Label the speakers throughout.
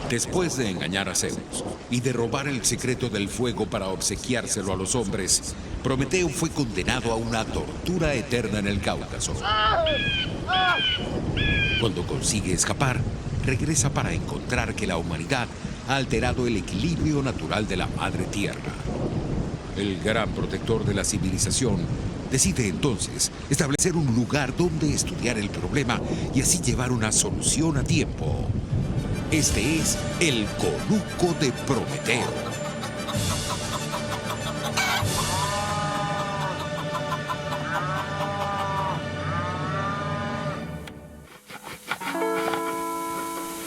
Speaker 1: Después de engañar a Zeus y de robar el secreto del fuego para obsequiárselo a los hombres, Prometeo fue condenado a una tortura eterna en el Cáucaso. Cuando consigue escapar, regresa para encontrar que la humanidad ha alterado el equilibrio natural de la Madre Tierra. El gran protector de la civilización decide entonces establecer un lugar donde estudiar el problema y así llevar una solución a tiempo. Este es el Conuco de Prometeo.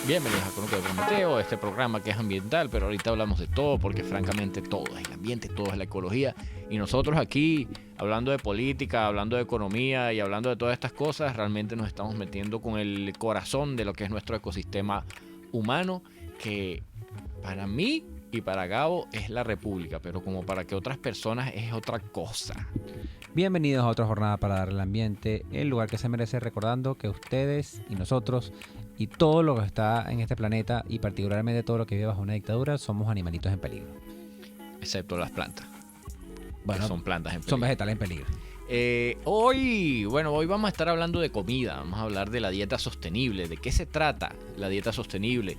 Speaker 2: Bienvenidos a Conuco de Prometeo, este programa que es ambiental, pero ahorita hablamos de todo porque francamente todo es el ambiente, todo es la ecología. Y nosotros aquí, hablando de política, hablando de economía y hablando de todas estas cosas, realmente nos estamos metiendo con el corazón de lo que es nuestro ecosistema humano, que para mí y para Gabo es la República, pero como para que otras personas es otra cosa.
Speaker 3: Bienvenidos a otra jornada para darle al ambiente el lugar que se merece, recordando que ustedes y nosotros y todo lo que está en este planeta y particularmente todo lo que vive bajo una dictadura somos animalitos en peligro.
Speaker 2: Excepto las plantas.
Speaker 3: Bueno,
Speaker 2: son plantas en peligro.
Speaker 3: Son vegetales en peligro.
Speaker 2: Hoy vamos a estar hablando de comida, vamos a hablar de la dieta sostenible. ¿De qué se trata la dieta sostenible?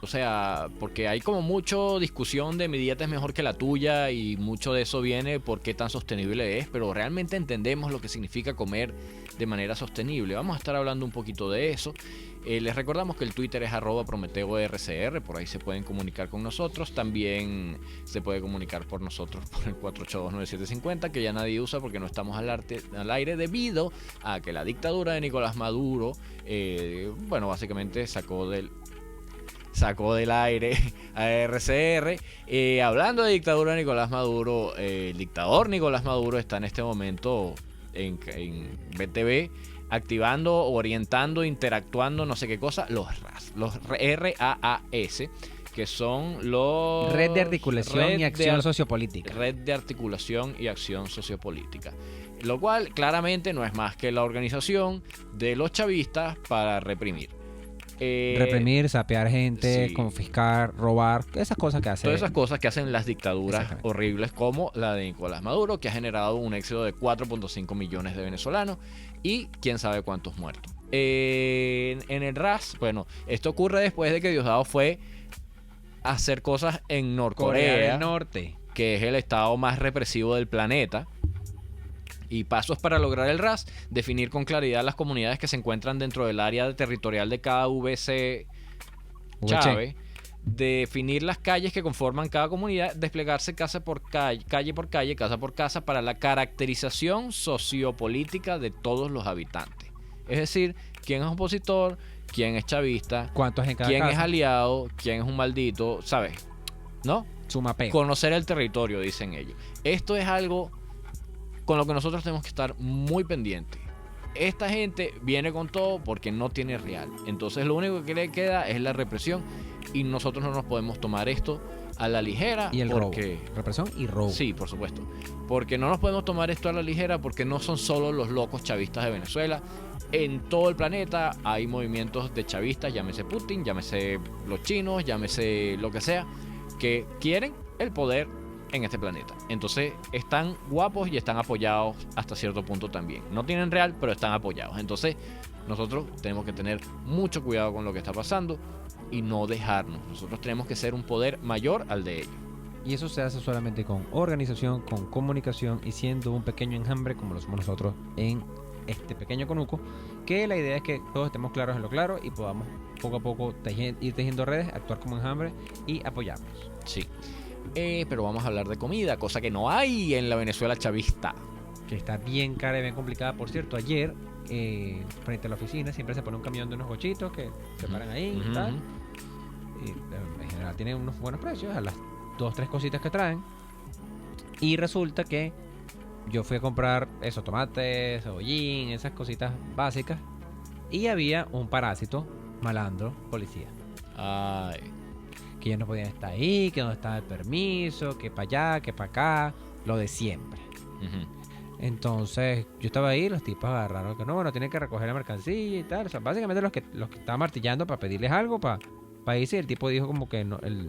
Speaker 2: O sea, porque hay como mucho discusión de mi dieta es mejor que la tuya y mucho de eso viene por qué tan sostenible es, pero realmente entendemos lo que significa comer de manera sostenible. Vamos a estar hablando un poquito de eso. Les recordamos que el Twitter es @PrometeoRCR, por ahí se pueden comunicar con nosotros. También se puede comunicar por nosotros por el 4829750, que ya nadie usa porque no estamos al aire debido a que la dictadura de Nicolás Maduro, básicamente sacó del aire a RCR. Hablando de dictadura de Nicolás Maduro, el dictador Nicolás Maduro está en este momento en BTV activando, orientando, interactuando, no sé qué cosa, los RAS, que son los...
Speaker 3: Red de Articulación y Acción Sociopolítica.
Speaker 2: Red de Articulación y Acción Sociopolítica. Lo cual claramente no es más que la organización de los chavistas para reprimir.
Speaker 3: Reprimir, sapear gente, sí, confiscar, robar, esas cosas que hacen.
Speaker 2: Todas esas cosas que hacen las dictaduras horribles como la de Nicolás Maduro, que ha generado un éxodo de 4.5 millones de venezolanos y quién sabe cuántos muertos. En el RAS, esto ocurre después de que Diosdado fue a hacer cosas en Norcorea,
Speaker 3: Corea del Norte,
Speaker 2: que es el estado más represivo del planeta. Y pasos para lograr el RAS: definir con claridad las comunidades que se encuentran dentro del área territorial de cada VC Chávez, definir las calles que conforman cada comunidad, desplegarse calle por calle, casa por casa, para la caracterización sociopolítica de todos los habitantes. Es decir, quién es opositor, quién es chavista,
Speaker 3: cuántos en cada
Speaker 2: quién
Speaker 3: casa,
Speaker 2: es aliado, quién es un maldito, ¿sabes? ¿No?
Speaker 3: Su mapeo.
Speaker 2: Conocer el territorio, dicen ellos. Esto es algo con lo que nosotros tenemos que estar muy pendientes. Esta gente viene con todo porque no tiene real. Entonces lo único que le queda es la represión y nosotros no nos podemos tomar esto a la ligera.
Speaker 3: Y el
Speaker 2: porque...
Speaker 3: robo. Represión y robo.
Speaker 2: Sí, por supuesto. Porque no nos podemos tomar esto a la ligera porque no son solo los locos chavistas de Venezuela. En todo el planeta hay movimientos de chavistas, llámese Putin, llámese los chinos, llámese lo que sea, que quieren el poder en este planeta. Entonces están guapos y están apoyados hasta cierto punto también. No tienen real, pero están apoyados. Entonces nosotros tenemos que tener mucho cuidado con lo que está pasando y no dejarnos. Nosotros tenemos que ser un poder mayor al de ellos.
Speaker 3: Y eso se hace solamente con organización, con comunicación y siendo un pequeño enjambre como lo somos nosotros en este pequeño conuco, que la idea es que todos estemos claros en lo claro y podamos poco a poco ir tejiendo redes, actuar como enjambre y apoyarnos.
Speaker 2: Sí. Pero vamos a hablar de comida, cosa que no hay en la Venezuela chavista.
Speaker 3: Que está bien cara y bien complicada. Por cierto, ayer, frente a la oficina, siempre se pone un camión de unos bochitos que se paran ahí y tal. Y, en general tienen unos buenos precios a las 2-3 cositas que traen. Y resulta que yo fui a comprar esos tomates, cebollín, esas cositas básicas. Y había un parásito malandro, policía.
Speaker 2: Ay.
Speaker 3: Que ellos no podían estar ahí, que no estaba el permiso, que para allá, que para acá, lo de siempre. Entonces yo estaba ahí, los tipos agarraron que no, tienen que recoger la mercancía y tal. O sea, básicamente los que estaban martillando para pedirles algo, para países y el tipo dijo como que no, el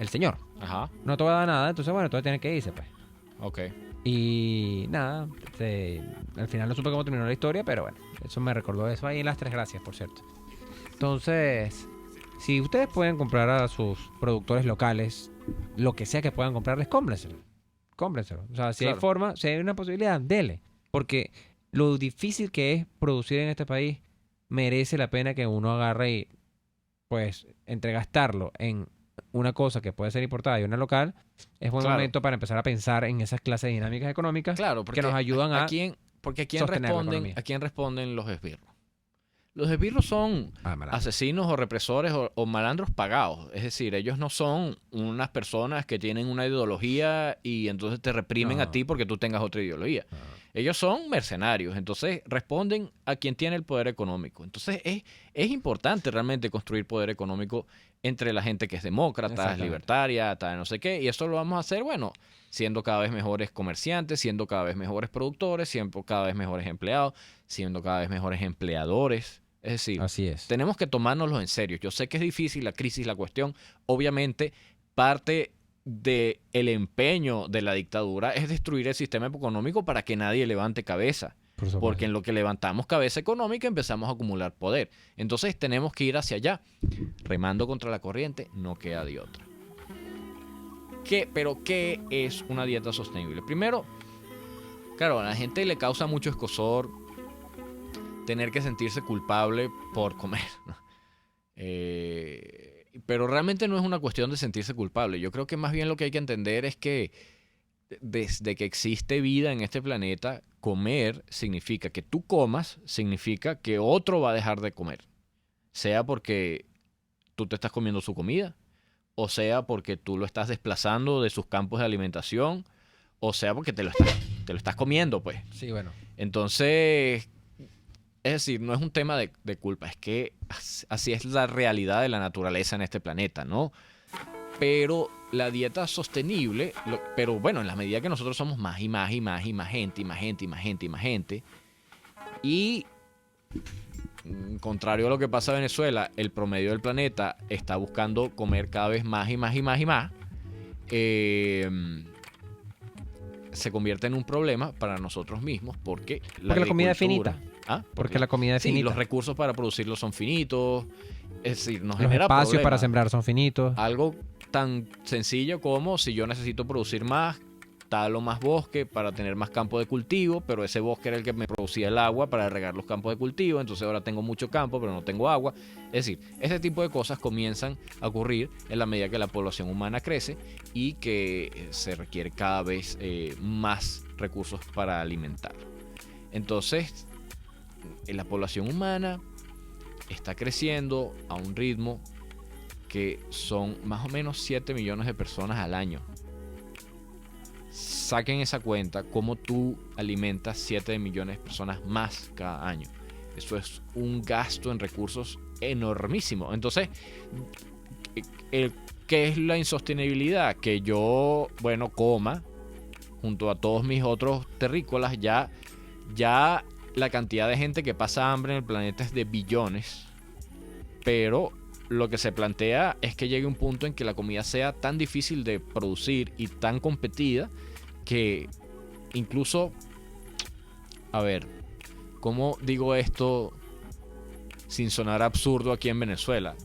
Speaker 3: señor,
Speaker 2: Ajá.
Speaker 3: no te va a dar nada, entonces bueno, tú vas a tener que irse, pues.
Speaker 2: Ok.
Speaker 3: Y nada, al final no supe cómo terminó la historia, pero bueno, eso me recordó eso ahí en Las Tres Gracias, por cierto. Entonces, si ustedes pueden comprar a sus productores locales, lo que sea que puedan comprarles, cómprenselo. Cómprenselo. O sea, si hay
Speaker 2: Claro.
Speaker 3: forma, si hay una posibilidad, dele. Porque lo difícil que es producir en este país merece la pena que uno agarre y, pues, entre gastarlo en una cosa que puede ser importada y una local, es buen
Speaker 2: Claro.
Speaker 3: momento para empezar a pensar en esas clases de dinámicas económicas
Speaker 2: Claro, porque
Speaker 3: que nos ayudan a
Speaker 2: porque
Speaker 3: sostener la economía.
Speaker 2: ¿a quién responden los esbirros? Los esbirros son asesinos o represores o malandros pagados. Es decir, ellos no son unas personas que tienen una ideología y entonces te reprimen
Speaker 3: No.
Speaker 2: a ti porque tú tengas otra ideología. Ellos son mercenarios, entonces responden a quien tiene el poder económico. Entonces es importante realmente construir poder económico entre la gente que es demócrata,
Speaker 3: Exactamente.
Speaker 2: libertaria, tal, no sé qué. Y eso lo vamos a hacer, bueno, siendo cada vez mejores comerciantes, siendo cada vez mejores productores, siendo cada vez mejores empleados, siendo cada vez mejores empleadores. Es decir,
Speaker 3: Así es.
Speaker 2: tenemos que tomárnoslo en serio. Yo sé que es difícil la crisis, la cuestión. Obviamente, parte del empeño de la dictadura es destruir el sistema económico para que nadie levante cabeza.
Speaker 3: Por supuesto.
Speaker 2: Porque en lo que levantamos cabeza económica empezamos a acumular poder. Entonces tenemos que ir hacia allá. Remando contra la corriente, no queda de otra. Pero ¿qué es una dieta sostenible? Primero, claro, a la gente le causa mucho escozor tener que sentirse culpable por comer. Pero realmente no es una cuestión de sentirse culpable. Yo creo que más bien lo que hay que entender es que desde que existe vida en este planeta, comer significa que tú comas, significa que otro va a dejar de comer. Sea porque tú te estás comiendo su comida, o sea porque tú lo estás desplazando de sus campos de alimentación, o sea porque te lo estás comiendo, pues.
Speaker 3: Sí, bueno.
Speaker 2: Entonces, es decir, no es un tema de culpa, es que así es la realidad de la naturaleza en este planeta, ¿no? Pero la dieta sostenible, pero bueno, en la medida que nosotros somos más y más y más y más gente, y más gente, y más gente, y más gente, y contrario a lo que pasa en Venezuela, el promedio del planeta está buscando comer cada vez más y más y más y más, se convierte en un problema para nosotros mismos porque
Speaker 3: la comida es
Speaker 2: agricultura-
Speaker 3: finita.
Speaker 2: ¿Ah?
Speaker 3: Porque la comida es
Speaker 2: Sí,
Speaker 3: finita.
Speaker 2: los recursos para producirlo son finitos. Es decir, nos
Speaker 3: Los
Speaker 2: genera
Speaker 3: espacios
Speaker 2: problemas.
Speaker 3: para sembrar son finitos.
Speaker 2: Algo tan sencillo como si yo necesito producir más, talo más bosque para tener más campo de cultivo, pero ese bosque era el que me producía el agua para regar los campos de cultivo, entonces ahora tengo mucho campo, pero no tengo agua. Es decir, ese tipo de cosas comienzan a ocurrir en la medida que la población humana crece y que se requiere cada vez más recursos para alimentar. Entonces, la población humana está creciendo a un ritmo que son más o menos 7 millones de personas al año. Saquen esa cuenta, cómo tú alimentas 7 millones de personas más cada año. Eso es un gasto en recursos enormísimo. Entonces, ¿qué es la insostenibilidad? Que yo, bueno, coma junto a todos mis otros terrícolas, ya la cantidad de gente que pasa hambre en el planeta es de billones, pero lo que se plantea es que llegue un punto en que la comida sea tan difícil de producir y tan competida que incluso, a ver, ¿cómo digo esto sin sonar absurdo aquí en Venezuela?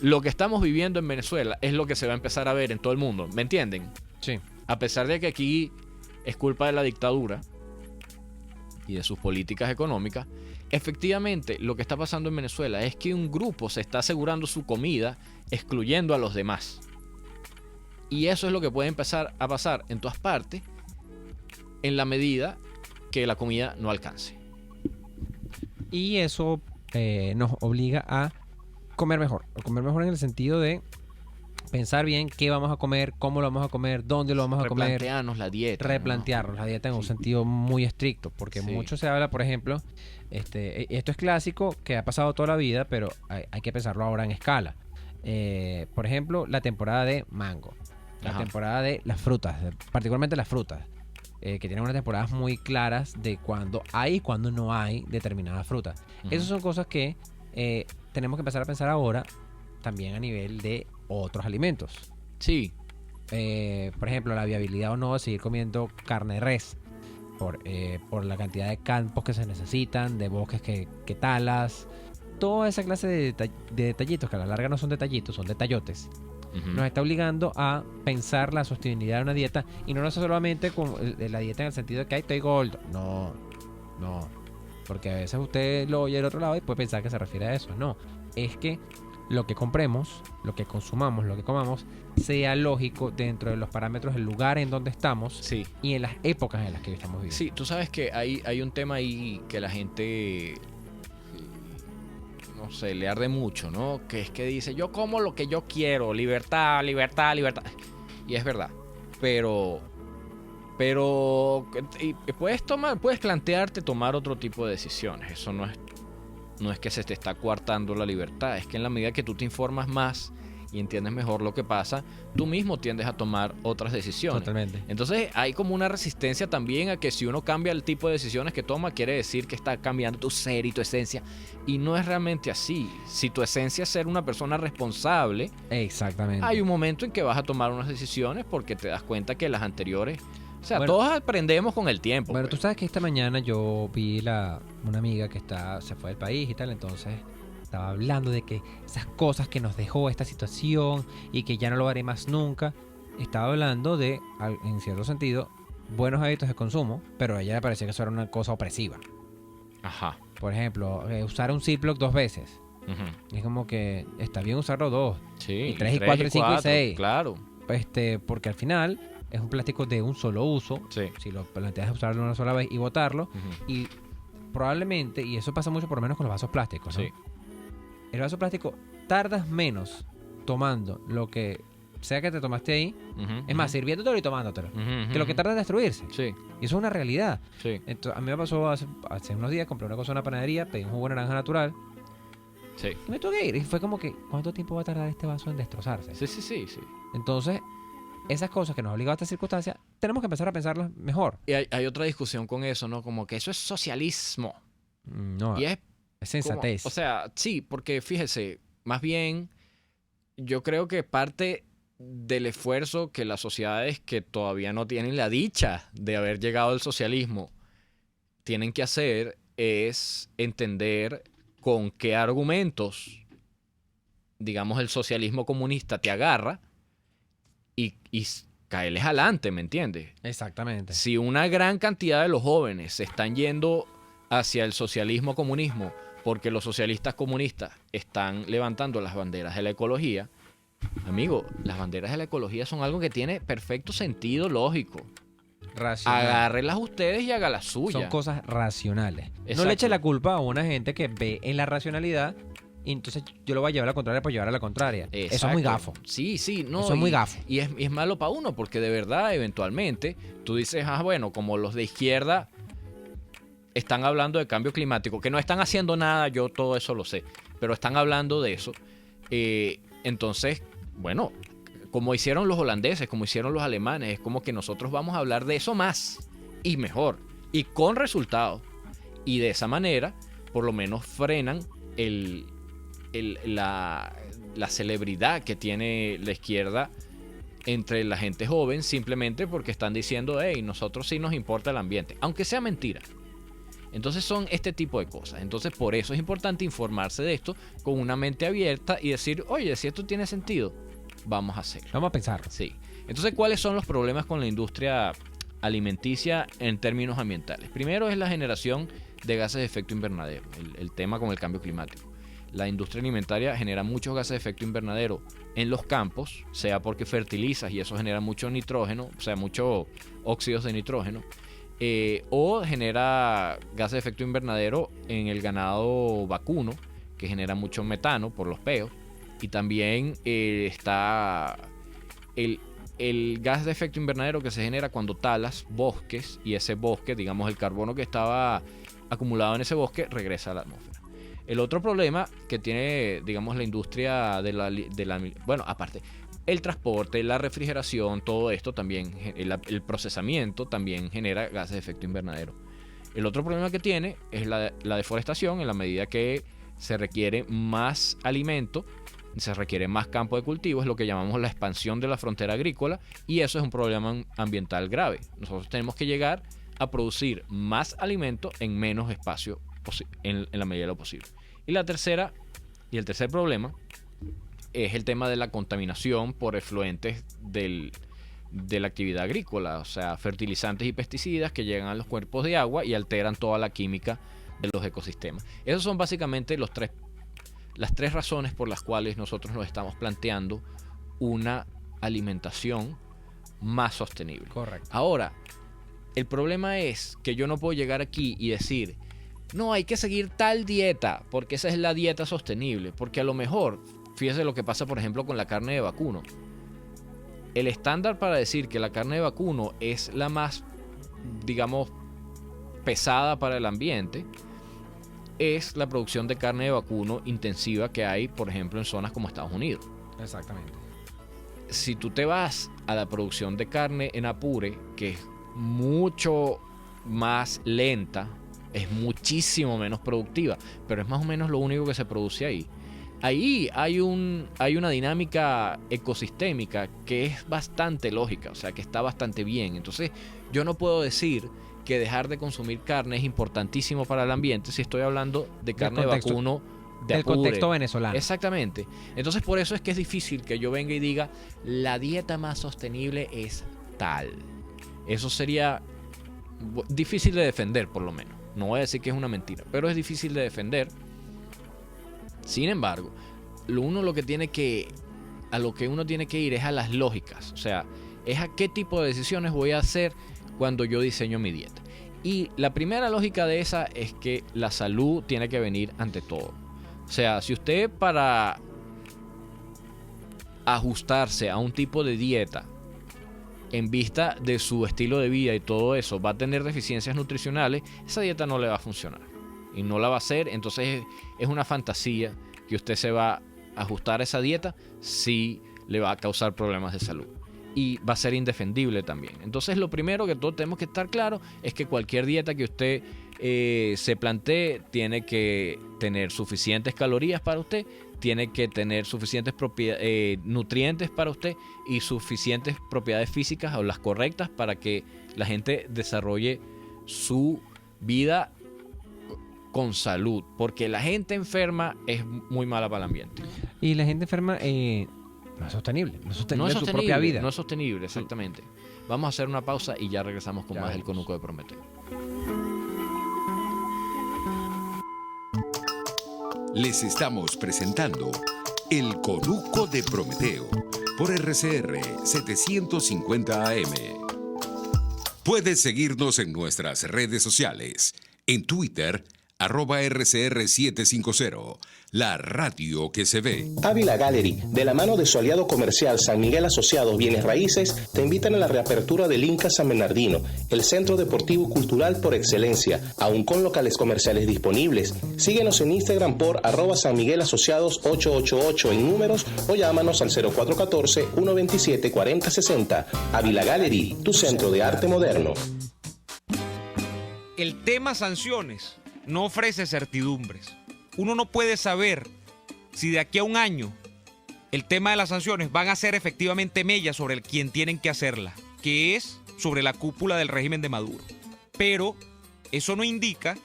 Speaker 2: Lo que estamos viviendo en Venezuela es lo que se va a empezar a ver en todo el mundo, ¿me entienden?
Speaker 3: Sí.
Speaker 2: A pesar de que aquí es culpa de la dictadura y de sus políticas económicas, efectivamente lo que está pasando en Venezuela es que un grupo se está asegurando su comida excluyendo a los demás. Y eso es lo que puede empezar a pasar en todas partes en la medida que la comida no alcance.
Speaker 3: Y eso nos obliga a comer mejor. A comer mejor en el sentido de pensar bien qué vamos a comer, cómo lo vamos a comer, dónde lo vamos a comer.
Speaker 2: Replantearnos la dieta.
Speaker 3: Replantearnos la dieta en un sentido muy estricto, porque
Speaker 2: Sí.
Speaker 3: mucho se habla, por ejemplo, esto es clásico, que ha pasado toda la vida, pero hay que pensarlo ahora en escala. Por ejemplo, la temporada de mango, la
Speaker 2: Ajá.
Speaker 3: temporada de las frutas, particularmente las frutas, que tienen unas temporadas muy claras de cuando hay y cuando no hay determinadas frutas.
Speaker 2: Ujú.
Speaker 3: Esas son cosas que tenemos que empezar a pensar ahora también a nivel de otros alimentos.
Speaker 2: Sí.
Speaker 3: Por ejemplo, la viabilidad o no de seguir comiendo carne de res por la cantidad de campos que se necesitan, de bosques que talas, toda esa clase de detallitos, que a la larga no son detallitos, son detallotes, nos está obligando a pensar la sostenibilidad de una dieta, y no solamente con la dieta en el sentido de que estoy gordo. No, porque a veces usted lo oye del otro lado y puede pensar que se refiere a eso. No, es que lo que compremos, lo que consumamos, lo que comamos, sea lógico dentro de los parámetros del lugar en donde estamos,
Speaker 2: sí,
Speaker 3: y en las épocas en las que estamos viviendo.
Speaker 2: Sí, tú sabes que hay un tema ahí que la gente, no sé, le arde mucho, ¿no? Que es que dice, yo como lo que yo quiero, libertad, libertad, libertad. Y es verdad, pero puedes plantearte tomar otro tipo de decisiones. Eso no es que se te está coartando la libertad, es que en la medida que tú te informas más y entiendes mejor lo que pasa, tú mismo tiendes a tomar otras decisiones.
Speaker 3: Totalmente.
Speaker 2: Entonces hay como una resistencia también a que si uno cambia el tipo de decisiones que toma, quiere decir que está cambiando tu ser y tu esencia. Y no es realmente así. Si tu esencia es ser una persona responsable,
Speaker 3: exactamente,
Speaker 2: hay un momento en que vas a tomar unas decisiones porque te das cuenta que las anteriores... O sea,
Speaker 3: bueno,
Speaker 2: todos aprendemos con el tiempo.
Speaker 3: Bueno,
Speaker 2: pues.
Speaker 3: tú sabes que esta mañana yo vi una amiga que se fue del país y tal, entonces estaba hablando de que esas cosas que nos dejó esta situación y que ya no lo haré más nunca. Estaba hablando de, en cierto sentido, buenos hábitos de consumo, pero a ella le parecía que eso era una cosa opresiva.
Speaker 2: Ajá.
Speaker 3: Por ejemplo, usar un Ziploc 2 veces.
Speaker 2: Uh-huh.
Speaker 3: Es como que está bien usarlo 2.
Speaker 2: Sí,
Speaker 3: y 3 y 4 y 5 y 6.
Speaker 2: Claro.
Speaker 3: Porque al final es un plástico de un solo uso.
Speaker 2: Sí.
Speaker 3: Si lo planteas usarlo una sola vez y botarlo.
Speaker 2: Uh-huh.
Speaker 3: Y probablemente, y eso pasa mucho por lo menos con los vasos plásticos, ¿no?
Speaker 2: Sí.
Speaker 3: El vaso plástico tardas menos tomando lo que sea que te tomaste ahí.
Speaker 2: Uh-huh.
Speaker 3: Es más, sirviéndotelo y tomándotelo.
Speaker 2: Uh-huh.
Speaker 3: Que lo que tarda en destruirse.
Speaker 2: Sí.
Speaker 3: Y eso es una realidad.
Speaker 2: Sí.
Speaker 3: Entonces, a mí me pasó hace unos días, compré una cosa en una panadería, pedí un jugo de naranja natural.
Speaker 2: Sí.
Speaker 3: Y me tuve que ir. Y fue como que, ¿cuánto tiempo va a tardar este vaso en destrozarse?
Speaker 2: Sí.
Speaker 3: Entonces, esas cosas que nos han obligado a esta circunstancia, tenemos que empezar a pensarlas mejor.
Speaker 2: Y hay otra discusión con eso, ¿no? Como que eso es socialismo.
Speaker 3: No,
Speaker 2: Y es
Speaker 3: sensatez.
Speaker 2: o sea, sí, porque fíjese, más bien yo creo que parte del esfuerzo que las sociedades que todavía no tienen la dicha de haber llegado al socialismo tienen que hacer es entender con qué argumentos, digamos, el socialismo comunista te agarra y caerles adelante, ¿me entiendes?
Speaker 3: Exactamente.
Speaker 2: Si una gran cantidad de los jóvenes se están yendo hacia el socialismo comunismo porque los socialistas comunistas están levantando las banderas de la ecología, amigo, las banderas de la ecología son algo que tiene perfecto sentido lógico.
Speaker 3: Racional.
Speaker 2: Agárrelas ustedes y haga la suya.
Speaker 3: Son cosas racionales.
Speaker 2: Exacto.
Speaker 3: No le eche la culpa a una gente que ve en la racionalidad y entonces yo lo voy a llevar a la contraria por llevar a la contraria.
Speaker 2: Exacto.
Speaker 3: Eso es muy gafo.
Speaker 2: Sí, no.
Speaker 3: Eso es muy gafo.
Speaker 2: Y es malo para uno porque de verdad, eventualmente, tú dices, bueno, como los de izquierda están hablando de cambio climático, que no están haciendo nada, yo todo eso lo sé, pero están hablando de eso. Entonces, bueno, como hicieron los holandeses, como hicieron los alemanes, es como que nosotros vamos a hablar de eso más y mejor y con resultados. Y de esa manera, por lo menos frenan la celebridad que tiene la izquierda entre la gente joven, simplemente porque están diciendo, hey, nosotros sí nos importa el ambiente, aunque sea mentira. Entonces son este tipo de cosas. Entonces por eso es importante informarse de esto con una mente abierta y decir, oye, si esto tiene sentido, vamos a hacerlo.
Speaker 3: Vamos a pensarlo.
Speaker 2: Sí. Entonces, ¿cuáles son los problemas con la industria alimenticia en términos ambientales? Primero es la generación de gases de efecto invernadero, el tema con el cambio climático. La industria alimentaria genera muchos gases de efecto invernadero en los campos, sea porque fertilizas y eso genera mucho nitrógeno, o sea, muchos óxidos de nitrógeno, o genera gases de efecto invernadero en el ganado vacuno, que genera mucho metano por los peos, y también está el gas de efecto invernadero que se genera cuando talas bosques y ese bosque, digamos el carbono que estaba acumulado en ese bosque, regresa a la atmósfera. El otro problema que tiene, digamos, la industria bueno, aparte, el transporte, la refrigeración, todo esto también, el procesamiento también genera gases de efecto invernadero. El otro problema que tiene es la deforestación, en la medida que se requiere más alimento, se requiere más campo de cultivo, es lo que llamamos la expansión de la frontera agrícola, y eso es un problema ambiental grave. Nosotros tenemos que llegar a producir más alimento en menos espacio en la medida de lo posible. Y el tercer problema es el tema de la contaminación por efluentes de la actividad agrícola, o sea, fertilizantes y pesticidas que llegan a los cuerpos de agua y alteran toda la química de los ecosistemas. Esas son básicamente las tres razones por las cuales nosotros nos estamos planteando una alimentación más sostenible.
Speaker 3: Correcto.
Speaker 2: Ahora, el problema es que yo no puedo llegar aquí y decir, no, hay que seguir tal dieta, porque esa es la dieta sostenible, porque a lo mejor, fíjese lo que pasa, por ejemplo, con la carne de vacuno. El estándar para decir que la carne de vacuno es la más, digamos, pesada para el ambiente, es la producción de carne de vacuno intensiva que hay, por ejemplo, en zonas como Estados Unidos.
Speaker 3: Exactamente.
Speaker 2: Si tú te vas a la producción de carne en Apure, que es mucho más lenta, es muchísimo menos productiva, pero es más o menos lo único que se produce ahí. Ahí hay una dinámica ecosistémica que es bastante lógica, o sea, que está bastante bien. Entonces, yo no puedo decir que dejar de consumir carne es importantísimo para el ambiente si estoy hablando de carne de vacuno de
Speaker 3: del
Speaker 2: Apure.
Speaker 3: contexto venezolano.
Speaker 2: Exactamente. Entonces, por eso es que es difícil que yo venga y diga, la dieta más sostenible es tal. Eso sería difícil de defender, por lo menos. No voy a decir que es una mentira, pero es difícil de defender. Sin embargo, a lo que uno tiene que ir es a las lógicas. O sea, es a qué tipo de decisiones voy a hacer cuando yo diseño mi dieta. Y la primera lógica de esa es que la salud tiene que venir ante todo. O sea, si usted para ajustarse a un tipo de dieta en vista de su estilo de vida y todo eso va a tener deficiencias nutricionales, esa dieta no le va a funcionar y no la va a hacer. Entonces es una fantasía que usted se va a ajustar a esa dieta si le va a causar problemas de salud y va a ser indefendible también. Entonces lo primero que todos tenemos que estar claros es que cualquier dieta que usted se plantee tiene que tener suficientes calorías para usted, tiene que tener suficientes nutrientes para usted y suficientes propiedades físicas o las correctas para que la gente desarrolle su vida con salud, porque la gente enferma es muy mala para el ambiente.
Speaker 3: Y la gente enferma no es sostenible, no es sostenible su propia vida.
Speaker 2: No es sostenible, exactamente. Vamos a hacer una pausa y ya regresamos con más del Conuco de Prometeo.
Speaker 1: Les estamos presentando El Conuco de Prometeo por RCR 750 AM. Puedes seguirnos en nuestras redes sociales. En Twitter, @RCR750, la radio que se ve.
Speaker 4: Ávila Gallery, de la mano de su aliado comercial San Miguel Asociados Bienes Raíces, te invitan a la reapertura del Inca San Bernardino, el centro deportivo y cultural por excelencia, aún con locales comerciales disponibles. Síguenos en Instagram por @San Miguel Asociados 888 en números o llámanos al 0414-127-4060. Ávila Gallery, tu centro de arte moderno.
Speaker 5: El tema sanciones no ofrece certidumbres. Uno no puede saber si de aquí a un año el tema de las sanciones van a ser efectivamente mella sobre el quien tienen que hacerla, que es sobre la cúpula del régimen de Maduro. Pero eso no indica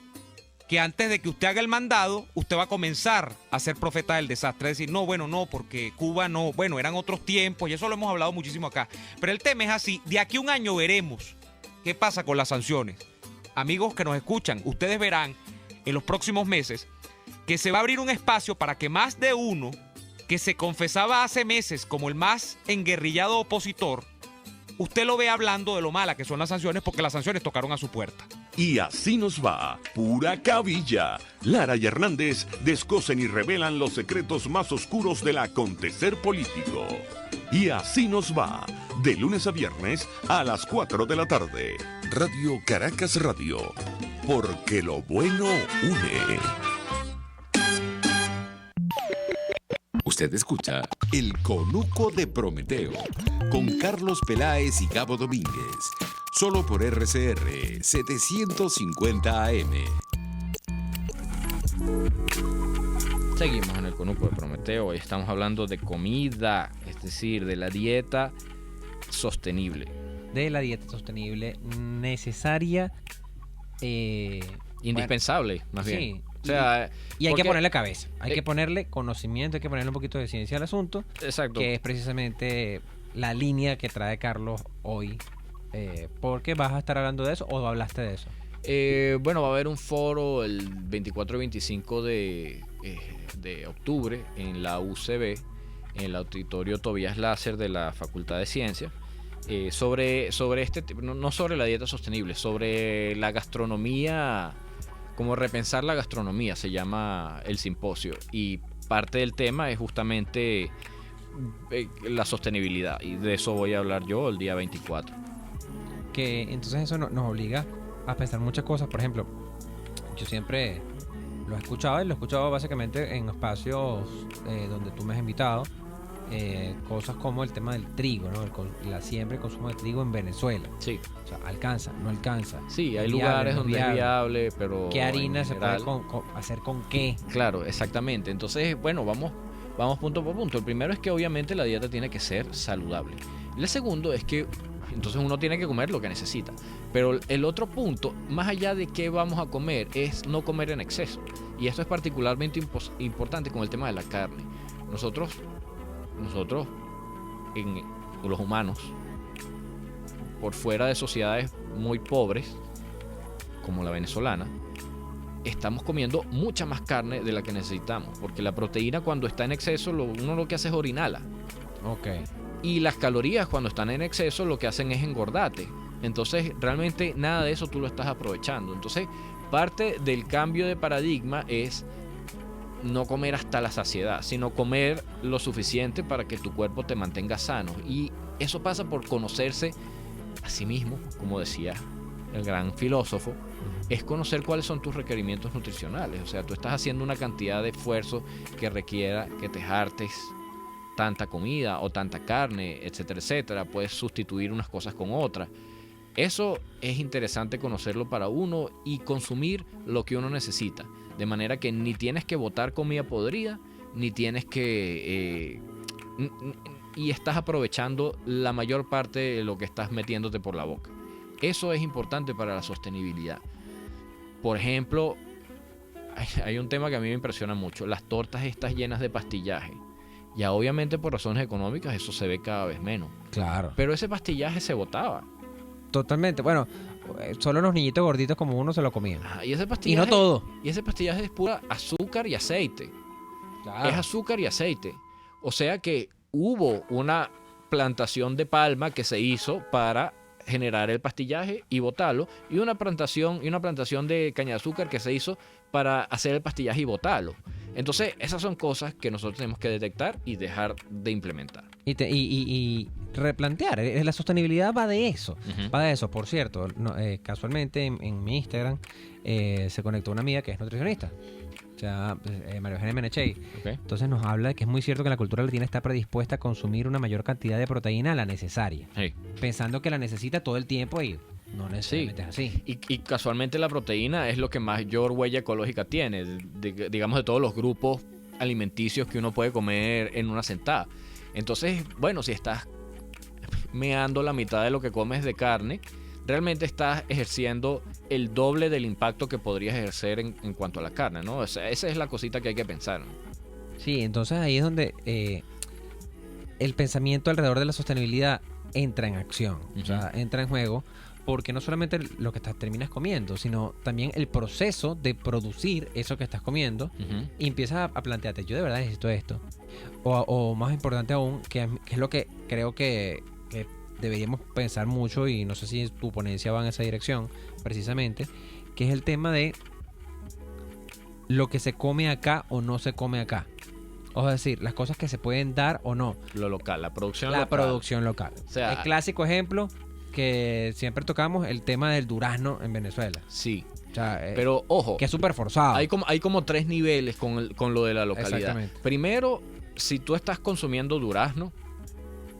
Speaker 5: que antes de que usted haga el mandado, usted va a comenzar a ser profeta del desastre. Es decir, no, bueno, no, porque Cuba no, bueno, eran otros tiempos y eso lo hemos hablado muchísimo acá. Pero el tema es así, de aquí a un año veremos qué pasa con las sanciones. Amigos que nos escuchan, ustedes verán en los próximos meses que se va a abrir un espacio para que más de uno que se confesaba hace meses como el más enguerrillado opositor, usted lo ve hablando de lo mala que son las sanciones, porque las sanciones tocaron a su puerta.
Speaker 6: Y así nos va, pura cabilla. Lara y Hernández descosen y revelan los secretos más oscuros del acontecer político. Y así nos va, de lunes a viernes a las 4 de la tarde. Radio Caracas Radio, porque lo bueno une.
Speaker 1: Usted escucha El Conuco de Prometeo con Carlos Peláez y Gabo Domínguez, solo por RCR 750 AM.
Speaker 2: Seguimos en el Conuco de Prometeo. Hoy estamos hablando de comida, es decir, de la dieta sostenible.
Speaker 3: De la dieta sostenible necesaria.
Speaker 2: Indispensable,
Speaker 3: bueno,
Speaker 2: más bien.
Speaker 3: Sí.
Speaker 2: O sea,
Speaker 3: Y hay que
Speaker 2: porque-
Speaker 3: ponerle cabeza, hay que ponerle conocimiento, hay que ponerle un poquito de ciencia al asunto,
Speaker 2: Exacto.
Speaker 3: que es precisamente la línea que trae Carlos hoy. Porque vas a estar hablando de eso o hablaste de eso.
Speaker 2: Bueno, va a haber un foro el 24 y 25 de octubre en la UCB, en el auditorio Tobías Láser de la Facultad de Ciencias, sobre este tipo, no sobre la dieta sostenible, sobre la gastronomía, como repensar la gastronomía, se llama el simposio. Y parte del tema es justamente la sostenibilidad, y de eso voy a hablar yo el día 24.
Speaker 3: Que entonces eso nos obliga a pensar muchas cosas. Por ejemplo, yo siempre lo he escuchado y lo he escuchado básicamente en espacios donde tú me has invitado. Cosas como el tema del trigo, ¿no? La siembra y consumo de trigo en Venezuela.
Speaker 2: Sí,
Speaker 3: O sea, alcanza, no alcanza.
Speaker 2: sí, hay
Speaker 3: Es viable,
Speaker 2: lugares
Speaker 3: no es
Speaker 2: donde es viable, pero
Speaker 3: ¿Qué harina
Speaker 2: en
Speaker 3: se puede
Speaker 2: general-
Speaker 3: hacer con qué?
Speaker 2: Claro, exactamente. Entonces, bueno, vamos punto por punto. El primero es que obviamente la dieta tiene que ser saludable. El segundo es que entonces uno tiene que comer lo que necesita. Pero el otro punto, más allá de qué vamos a comer, es no comer en exceso. Y esto es particularmente importante con el tema de la carne. Nosotros, los humanos, por fuera de sociedades muy pobres, como la venezolana, estamos comiendo mucha más carne de la que necesitamos, porque la proteína cuando está en exceso, uno lo que hace es orinarla.
Speaker 3: Ok.
Speaker 2: Y las calorías cuando están en exceso lo que hacen es engordarte. Entonces realmente nada de eso tú lo estás aprovechando. Entonces parte del cambio de paradigma es no comer hasta la saciedad, sino comer lo suficiente para que tu cuerpo te mantenga sano. Y eso pasa por conocerse a sí mismo, como decía el gran filósofo, es conocer cuáles son tus requerimientos nutricionales. O sea, tú estás haciendo una cantidad de esfuerzo que requiera que te hartes tanta comida o tanta carne, etcétera, etcétera. Puedes sustituir unas cosas con otras. Eso es interesante conocerlo para uno y consumir lo que uno necesita. De manera que ni tienes que botar comida podrida, ni tienes que... y estás aprovechando la mayor parte de lo que estás metiéndote por la boca. Eso es importante para la sostenibilidad. Por ejemplo, hay un tema que a mí me impresiona mucho. Las tortas estas llenas de pastillaje. Ya obviamente por razones económicas eso se ve cada vez menos.
Speaker 3: Claro.
Speaker 2: Pero ese pastillaje se botaba.
Speaker 3: Totalmente. Bueno, solo los niñitos gorditos como uno se lo comían.
Speaker 2: Ajá, y ese
Speaker 3: Y
Speaker 2: pastillaje,
Speaker 3: no todo.
Speaker 2: Y ese pastillaje es pura azúcar y aceite.
Speaker 3: Claro.
Speaker 2: Es azúcar y aceite. O sea que hubo una plantación de palma que se hizo para generar el pastillaje y botarlo, y una plantación de caña de azúcar que se hizo para hacer el pastillaje y botarlo. Entonces, esas son cosas que nosotros tenemos que detectar y dejar de implementar.
Speaker 3: Y replantear. La sostenibilidad va de eso.
Speaker 2: Ujú.
Speaker 3: Va de eso. Por cierto, casualmente en mi Instagram se conectó una amiga que es nutricionista. O sea, María Eugenia Menechey.
Speaker 2: Okay.
Speaker 3: Entonces nos habla de que es muy cierto que la cultura latina está predispuesta a consumir una mayor cantidad de proteína a la necesaria,
Speaker 2: Sí.
Speaker 3: pensando que la necesita todo el tiempo y no necesariamente es así.
Speaker 2: Y casualmente la proteína es lo que mayor huella ecológica tiene, digamos, de todos los grupos alimenticios que uno puede comer en una sentada. Entonces, bueno, si estás meando la mitad de lo que comes de carne, realmente estás ejerciendo el doble del impacto que podrías ejercer en cuanto a la carne, ¿no? O sea, esa es la cosita que hay que pensar.
Speaker 3: Sí, entonces ahí es donde el pensamiento alrededor de la sostenibilidad entra en acción, o sea, entra en juego, porque no solamente lo que terminas comiendo, sino también el proceso de producir eso que estás comiendo.
Speaker 2: Ujú.
Speaker 3: Y empiezas a plantearte, yo de verdad necesito esto. O más importante aún, que es lo que creo que deberíamos pensar mucho, y no sé si tu ponencia va en esa dirección, precisamente, que es el tema de lo que se come acá o no se come acá. O es decir, las cosas que se pueden dar o no.
Speaker 2: Lo local, la producción
Speaker 3: La
Speaker 2: local.
Speaker 3: producción local.
Speaker 2: O sea,
Speaker 3: el clásico ejemplo que siempre tocamos, el tema del durazno en Venezuela.
Speaker 2: Sí,
Speaker 3: O sea,
Speaker 2: pero ojo,
Speaker 3: que es súper forzado.
Speaker 2: hay como tres niveles con lo de la localidad.
Speaker 3: Exactamente.
Speaker 2: Primero, si tú estás consumiendo durazno,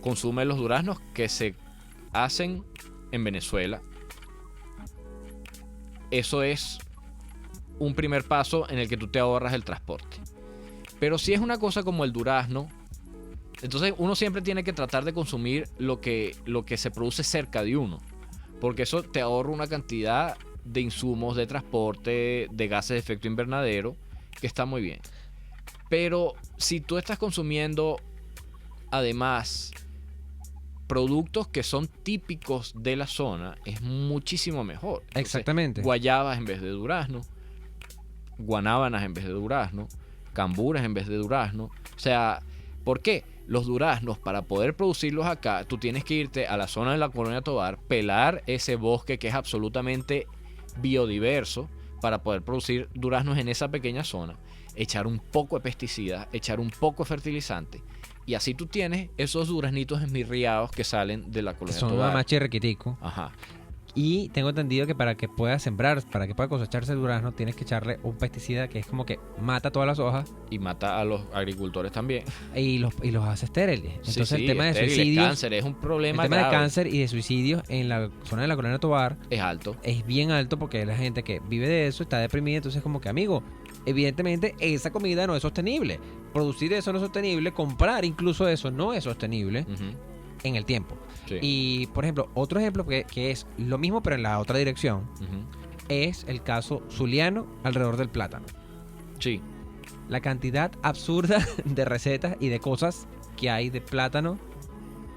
Speaker 2: consume los duraznos que se hacen en Venezuela. Eso es un primer paso en el que tú te ahorras el transporte. Pero si es una cosa como el durazno, entonces uno siempre tiene que tratar de consumir lo que se produce cerca de uno, porque eso te ahorra una cantidad de insumos, de transporte, de gases de efecto invernadero, que está muy bien. Pero si tú estás consumiendo además productos que son típicos de la zona, es muchísimo mejor. Entonces,
Speaker 3: Exactamente.
Speaker 2: guayabas en vez de durazno, guanábanas en vez de durazno, camburas en vez de durazno. O sea, ¿por qué? Los duraznos, para poder producirlos acá, tú tienes que irte a la zona de la Colonia Tovar, pelar ese bosque que es absolutamente biodiverso para poder producir duraznos en esa pequeña zona, echar un poco de pesticidas, echar un poco de fertilizante, y así tú tienes esos duraznitos esmirriados que salen de la Colonia
Speaker 3: Son
Speaker 2: Tovar.
Speaker 3: una macha requitico.
Speaker 2: Ajá.
Speaker 3: Y tengo entendido que para que pueda sembrar, para que pueda cosecharse el durazno, tienes que echarle un pesticida que es como que mata todas las hojas
Speaker 2: Y mata a los agricultores también.
Speaker 3: y los hace estériles. Entonces
Speaker 2: Sí,
Speaker 3: el tema de
Speaker 2: estériles,
Speaker 3: suicidios,
Speaker 2: cáncer es un
Speaker 3: el
Speaker 2: problema
Speaker 3: tema de
Speaker 2: grave.
Speaker 3: cáncer y de suicidios en la zona de la Colonia Tovar
Speaker 2: Es alto.
Speaker 3: es bien alto porque la gente que vive de eso está deprimida. Entonces como que, amigo, evidentemente esa comida no es sostenible. Producir eso no es sostenible. Comprar incluso eso no es sostenible
Speaker 2: Ujú.
Speaker 3: en el tiempo.
Speaker 2: Sí.
Speaker 3: Y, por ejemplo, otro ejemplo que es lo mismo pero en la otra dirección
Speaker 2: Ujú.
Speaker 3: es el caso zuliano alrededor del plátano.
Speaker 2: Sí.
Speaker 3: La cantidad absurda de recetas y de cosas que hay de plátano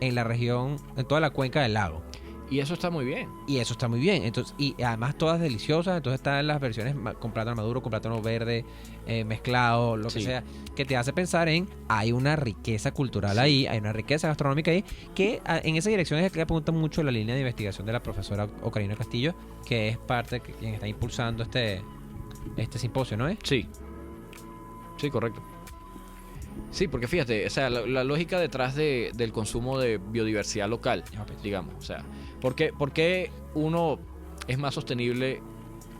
Speaker 3: en la región, en toda la cuenca del lago.
Speaker 2: Y eso está muy bien.
Speaker 3: Y eso está muy bien. Entonces, y además todas deliciosas. Entonces están las versiones con plátano maduro, con plátano verde, mezclado, lo que
Speaker 2: Sí.
Speaker 3: sea, que te hace pensar en hay una riqueza cultural ahí, hay una riqueza gastronómica ahí, que en esa dirección es que apunta mucho la línea de investigación de la profesora Ocarina Castillo, que es parte de quien está impulsando este simposio, ¿no es?
Speaker 2: Sí. Sí, correcto. Sí, porque fíjate, o sea, la lógica detrás del consumo de biodiversidad local, digamos, o sea, ¿por qué uno es más sostenible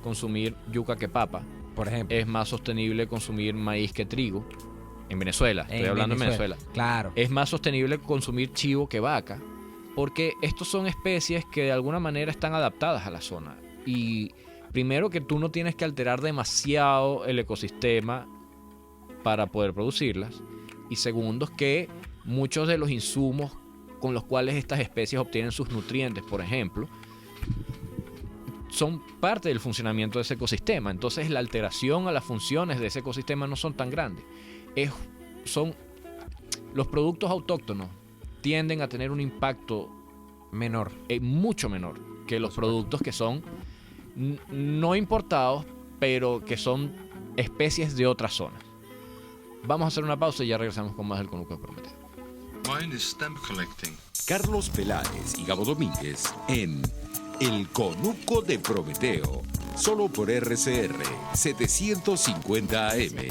Speaker 2: consumir yuca que papa?
Speaker 3: Por ejemplo.
Speaker 2: Es más sostenible consumir maíz que trigo. En Venezuela, estoy hablando en Venezuela.
Speaker 3: Claro.
Speaker 2: Es más sostenible consumir chivo que vaca, porque estos son especies que de alguna manera están adaptadas a la zona. Y primero que tú no tienes que alterar demasiado el ecosistema para poder producirlas. Y segundo que muchos de los insumos con los cuales estas especies obtienen sus nutrientes, por ejemplo, son parte del funcionamiento de ese ecosistema. Entonces la alteración a las funciones de ese ecosistema no son tan grandes. Los productos autóctonos tienden a tener un impacto
Speaker 3: Menor.
Speaker 2: mucho menor que los productos que son no importados, pero que son especies de otras zonas. Vamos a hacer una pausa y ya regresamos con más del Conuco de Prometeo.
Speaker 7: Mine is stamp collecting.
Speaker 1: Carlos Peláez y Gabo Domínguez en El Conuco de Prometeo, solo por RCR 750 AM.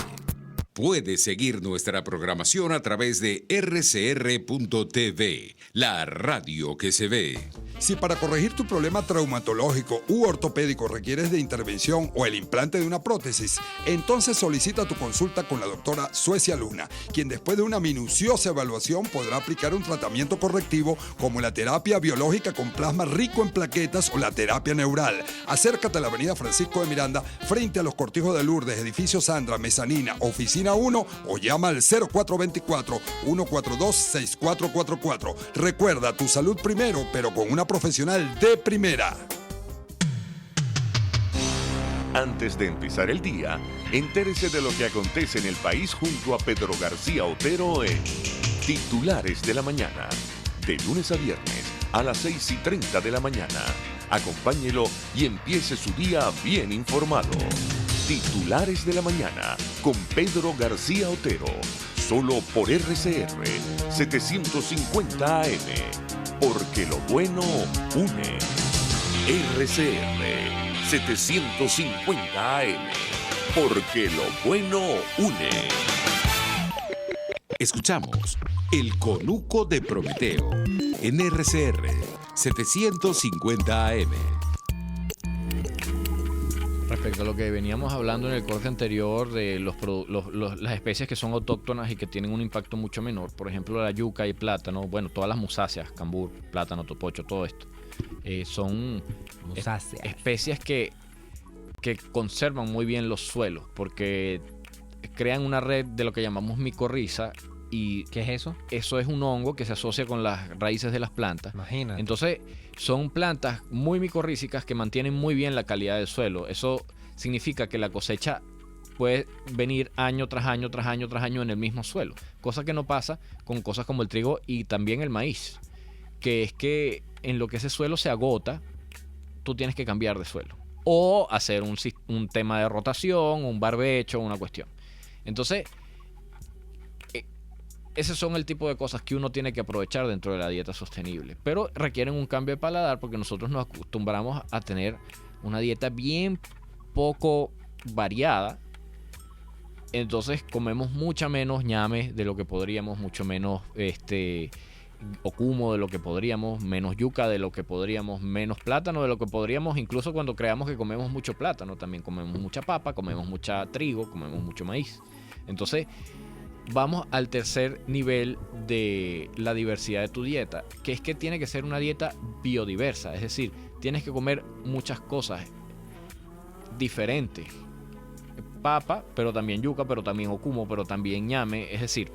Speaker 1: Puedes seguir nuestra programación a través de rcr.tv, la radio que se ve.
Speaker 8: Si para corregir tu problema traumatológico u ortopédico requieres de intervención o el implante de una prótesis, entonces solicita tu consulta con la doctora Suecia Luna, quien después de una minuciosa evaluación podrá aplicar un tratamiento correctivo como la terapia biológica con plasma rico en plaquetas o la terapia neural. Acércate a la avenida Francisco de Miranda, frente a los Cortijos de Lourdes, edificio Sandra, Mezanina, oficina 1, o llama al 0424-142-6444. Recuerda, tu salud primero, pero con una profesional de primera.
Speaker 6: Antes de empezar el día, entérese de lo que acontece en el país junto a Pedro García Otero en Titulares de la Mañana. De lunes a viernes a las 6:30 de la mañana. Acompáñelo y empiece su día bien informado. Titulares de la Mañana con Pedro García Otero. Solo por RCR 750 AM. Porque lo bueno une. RCR 750 AM. Porque lo bueno une.
Speaker 1: Escuchamos El Conuco de Prometeo en RCR 750 AM.
Speaker 2: Respecto a lo que veníamos hablando en el corte anterior de las especies que son autóctonas y que tienen un impacto mucho menor, por ejemplo la yuca y plátano, bueno, todas las musáceas, cambur, plátano, topocho, todo esto, son
Speaker 3: Musáceas.
Speaker 2: especies que conservan muy bien los suelos, porque crean una red de lo que llamamos micorriza. ¿Y
Speaker 3: qué es eso?
Speaker 2: Eso es un hongo que se asocia con las raíces de las plantas.
Speaker 3: Imagínate.
Speaker 2: Entonces, son plantas muy micorrízicas que mantienen muy bien la calidad del suelo. Eso significa que la cosecha puede venir año tras año, tras año, tras año en el mismo suelo. Cosa que no pasa con cosas como el trigo y también el maíz. Que es que en lo que ese suelo se agota, tú tienes que cambiar de suelo. O hacer un tema de rotación, un barbecho, una cuestión. Entonces, esos son el tipo de cosas que uno tiene que aprovechar dentro de la dieta sostenible. Pero requieren un cambio de paladar porque nosotros nos acostumbramos a tener una dieta bien poco variada. Entonces comemos mucha menos ñame de lo que podríamos, mucho menos okumo de lo que podríamos, menos yuca de lo que podríamos, menos plátano de lo que podríamos, incluso cuando creamos que comemos mucho plátano, también comemos mucha papa, comemos mucha trigo, comemos mucho maíz. Entonces, vamos al tercer nivel de la diversidad de tu dieta, que es que tiene que ser una dieta biodiversa, es decir, tienes que comer muchas cosas diferentes. Papa, pero también yuca, pero también okumo, pero también ñame, es decir,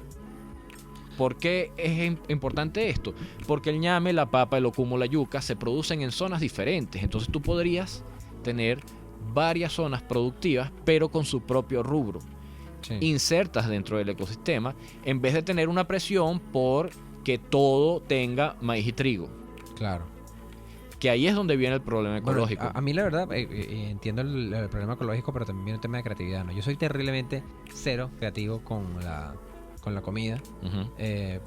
Speaker 2: ¿por qué es importante esto? Porque el ñame, la papa, el okumo, la yuca se producen en zonas diferentes, entonces tú podrías tener varias zonas productivas, pero con su propio rubro. Sí. Insertas dentro del ecosistema en vez de tener una presión por que todo tenga maíz y trigo.
Speaker 3: Claro.
Speaker 2: Que ahí es donde viene el problema ecológico.
Speaker 3: Bueno, a mí la verdad entiendo el problema ecológico, pero también viene un tema de creatividad, ¿no? Yo soy terriblemente cero creativo con la comida,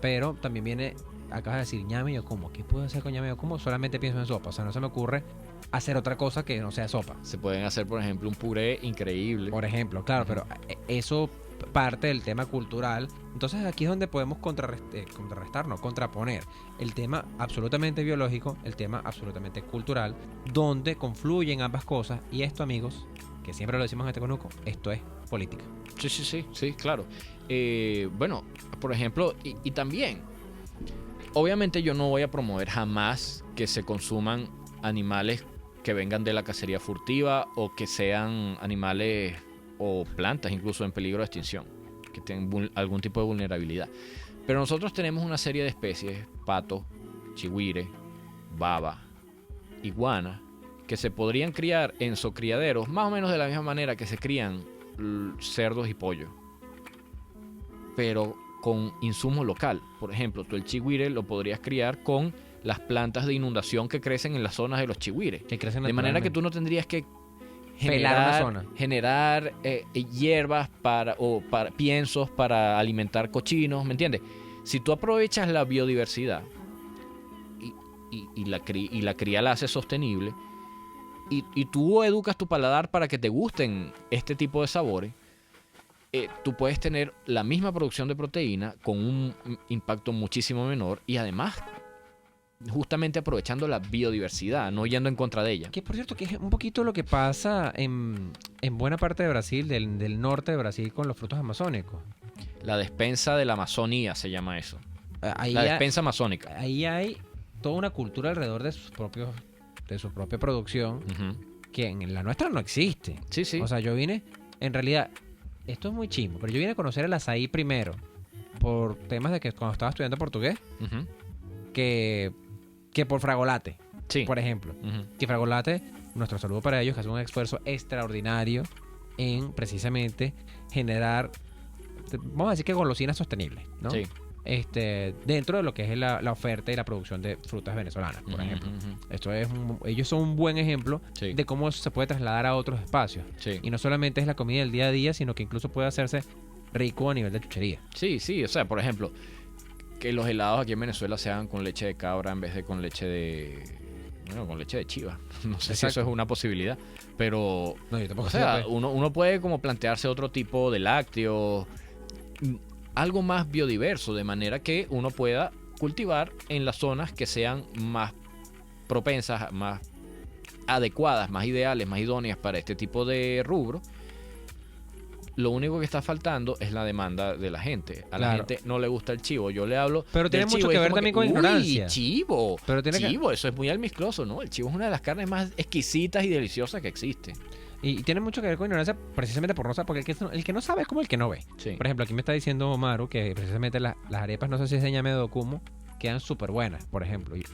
Speaker 3: pero también viene, acabas de decir ñame y okumo. ¿Qué puedo hacer con ñame y okumo? Solamente pienso en sopa, o sea, no se me ocurre hacer otra cosa que no sea sopa.
Speaker 2: Se pueden hacer, por ejemplo, un puré increíble.
Speaker 3: Por ejemplo, claro, pero eso parte del tema cultural. Entonces aquí es donde podemos contraponer el tema absolutamente biológico, el tema absolutamente cultural, donde confluyen ambas cosas. Y esto, amigos, que siempre lo decimos en este conuco, esto es política.
Speaker 2: Sí, claro. Bueno, por ejemplo, y también, obviamente yo no voy a promover jamás que se consuman animales que vengan de la cacería furtiva o que sean animales o plantas incluso en peligro de extinción, que tengan algún tipo de vulnerabilidad. Pero nosotros tenemos una serie de especies, pato, chigüire, baba, iguana, que se podrían criar en zocriaderos más o menos de la misma manera que se crían cerdos y pollos, pero con insumo local. Por ejemplo, tú el chigüire lo podrías criar con las plantas de inundación que crecen en las zonas de los chigüires, de manera que tú no tendrías que generar hierbas piensos para alimentar cochinos, ¿me entiendes? Si tú aprovechas la biodiversidad y la cría la haces sostenible y tú educas tu paladar para que te gusten este tipo de sabores, tú puedes tener la misma producción de proteína con un impacto muchísimo menor y además justamente aprovechando la biodiversidad, no yendo en contra de ella.
Speaker 3: Que por cierto, que es un poquito lo que pasa en buena parte de Brasil, del norte de Brasil, con los frutos amazónicos.
Speaker 2: La despensa de la Amazonía se llama eso. La despensa amazónica.
Speaker 3: Ahí hay toda una cultura alrededor de su propia producción, que en la nuestra no existe.
Speaker 2: Sí.
Speaker 3: O sea, yo vine, en realidad, esto es muy chimbo, pero yo vine a conocer el azaí primero por temas de que cuando estaba estudiando portugués, que por Fragolate, por ejemplo. Que Fragolate, nuestro saludo para ellos, que hacen un esfuerzo extraordinario en precisamente generar, vamos a decir que golosinas sostenibles, ¿no?
Speaker 2: Sí.
Speaker 3: Dentro de lo que es la oferta y la producción de frutas venezolanas, por ejemplo. Esto es ellos son un buen ejemplo de cómo eso se puede trasladar a otros espacios.
Speaker 2: Sí.
Speaker 3: Y no solamente es la comida del día a día, sino que incluso puede hacerse rico a nivel de chuchería.
Speaker 2: Sí, o sea, por ejemplo, que los helados aquí en Venezuela se hagan con leche de cabra en vez de con leche de chiva. No sé si eso es una posibilidad, pero
Speaker 3: no, yo tampoco sé.
Speaker 2: Uno puede como plantearse otro tipo de lácteos, algo más biodiverso, de manera que uno pueda cultivar en las zonas que sean más propensas, más adecuadas, más ideales, más idóneas para este tipo de rubro. Lo único que está faltando es la demanda de la gente. A la gente no le gusta el chivo. Yo le hablo.
Speaker 3: Pero tiene mucho que ver también con ignorancia.
Speaker 2: Chivo. Eso es muy almizcloso, ¿no? El chivo es una de las carnes más exquisitas y deliciosas que existe.
Speaker 3: Y tiene mucho que ver con ignorancia precisamente por no saber, porque el que no sabe es como el que no ve.
Speaker 2: Sí.
Speaker 3: Por ejemplo, aquí me está diciendo Maru que precisamente las arepas, no sé si es de ñame de Okumu, quedan súper buenas, por ejemplo. Y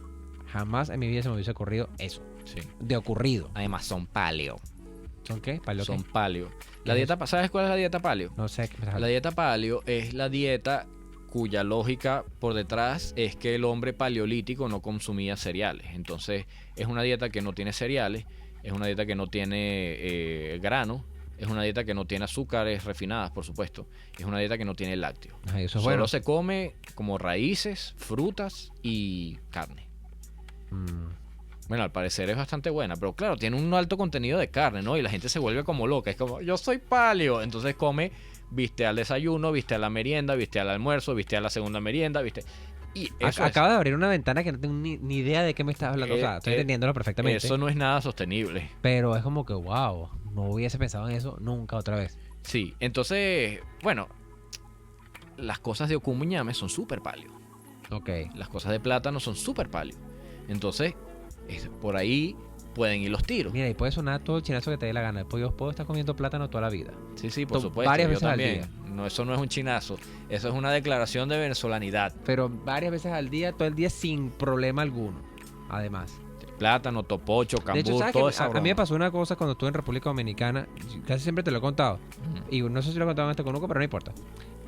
Speaker 3: jamás en mi vida se me hubiese ocurrido eso.
Speaker 2: Sí.
Speaker 3: De ocurrido.
Speaker 2: Además son paleo.
Speaker 3: ¿Son qué? ¿Paleo
Speaker 2: Son
Speaker 3: qué?
Speaker 2: paleo. La
Speaker 3: ¿Qué es
Speaker 2: dieta, ¿sabes cuál es la dieta paleo?
Speaker 3: No sé qué me estás
Speaker 2: La dieta paleo es la dieta cuya lógica por detrás es que el hombre paleolítico no consumía cereales. Entonces es una dieta que no tiene cereales, es una dieta que no tiene grano, es una dieta que no tiene azúcares refinadas, por supuesto, es una dieta que no tiene lácteos.
Speaker 3: Ay, eso es
Speaker 2: Solo
Speaker 3: bueno.
Speaker 2: se come como raíces, frutas y carne. Bueno, al parecer es bastante buena, pero claro, tiene un alto contenido de carne, ¿no? Y la gente se vuelve como loca. Es como, yo soy paleo. Entonces come, viste al desayuno, viste a la merienda, viste al almuerzo, viste a la segunda merienda, viste. Y eso
Speaker 3: Acaba de abrir una ventana que no tengo ni idea de qué me estás hablando. O sea, estoy entendiéndolo perfectamente.
Speaker 2: Eso no es nada sostenible.
Speaker 3: Pero es como que, wow, no hubiese pensado en eso nunca otra vez.
Speaker 2: Sí, entonces, bueno, las cosas de Okumu y ñame son súper paleo.
Speaker 3: Ok.
Speaker 2: Las cosas de plátano son súper paleo. Entonces, por ahí pueden ir los tiros.
Speaker 3: Mira, y puede sonar todo el chinazo que te dé la gana. Después yo puedo estar comiendo plátano toda la vida.
Speaker 2: Sí, sí, por supuesto.
Speaker 3: Varias
Speaker 2: yo
Speaker 3: veces al
Speaker 2: también.
Speaker 3: día.
Speaker 2: No, eso no es un chinazo. Eso es una declaración de venezolanidad.
Speaker 3: Pero varias veces al día, todo el día sin problema alguno. Además.
Speaker 2: Plátano, topocho,
Speaker 3: De hecho,
Speaker 2: cambur,
Speaker 3: ¿sabes
Speaker 2: toda
Speaker 3: qué?
Speaker 2: esa
Speaker 3: A mí me
Speaker 2: broma.
Speaker 3: pasó una cosa cuando estuve en República Dominicana. Casi siempre te lo he contado. Y no sé si lo he contado en este conuco, pero no importa.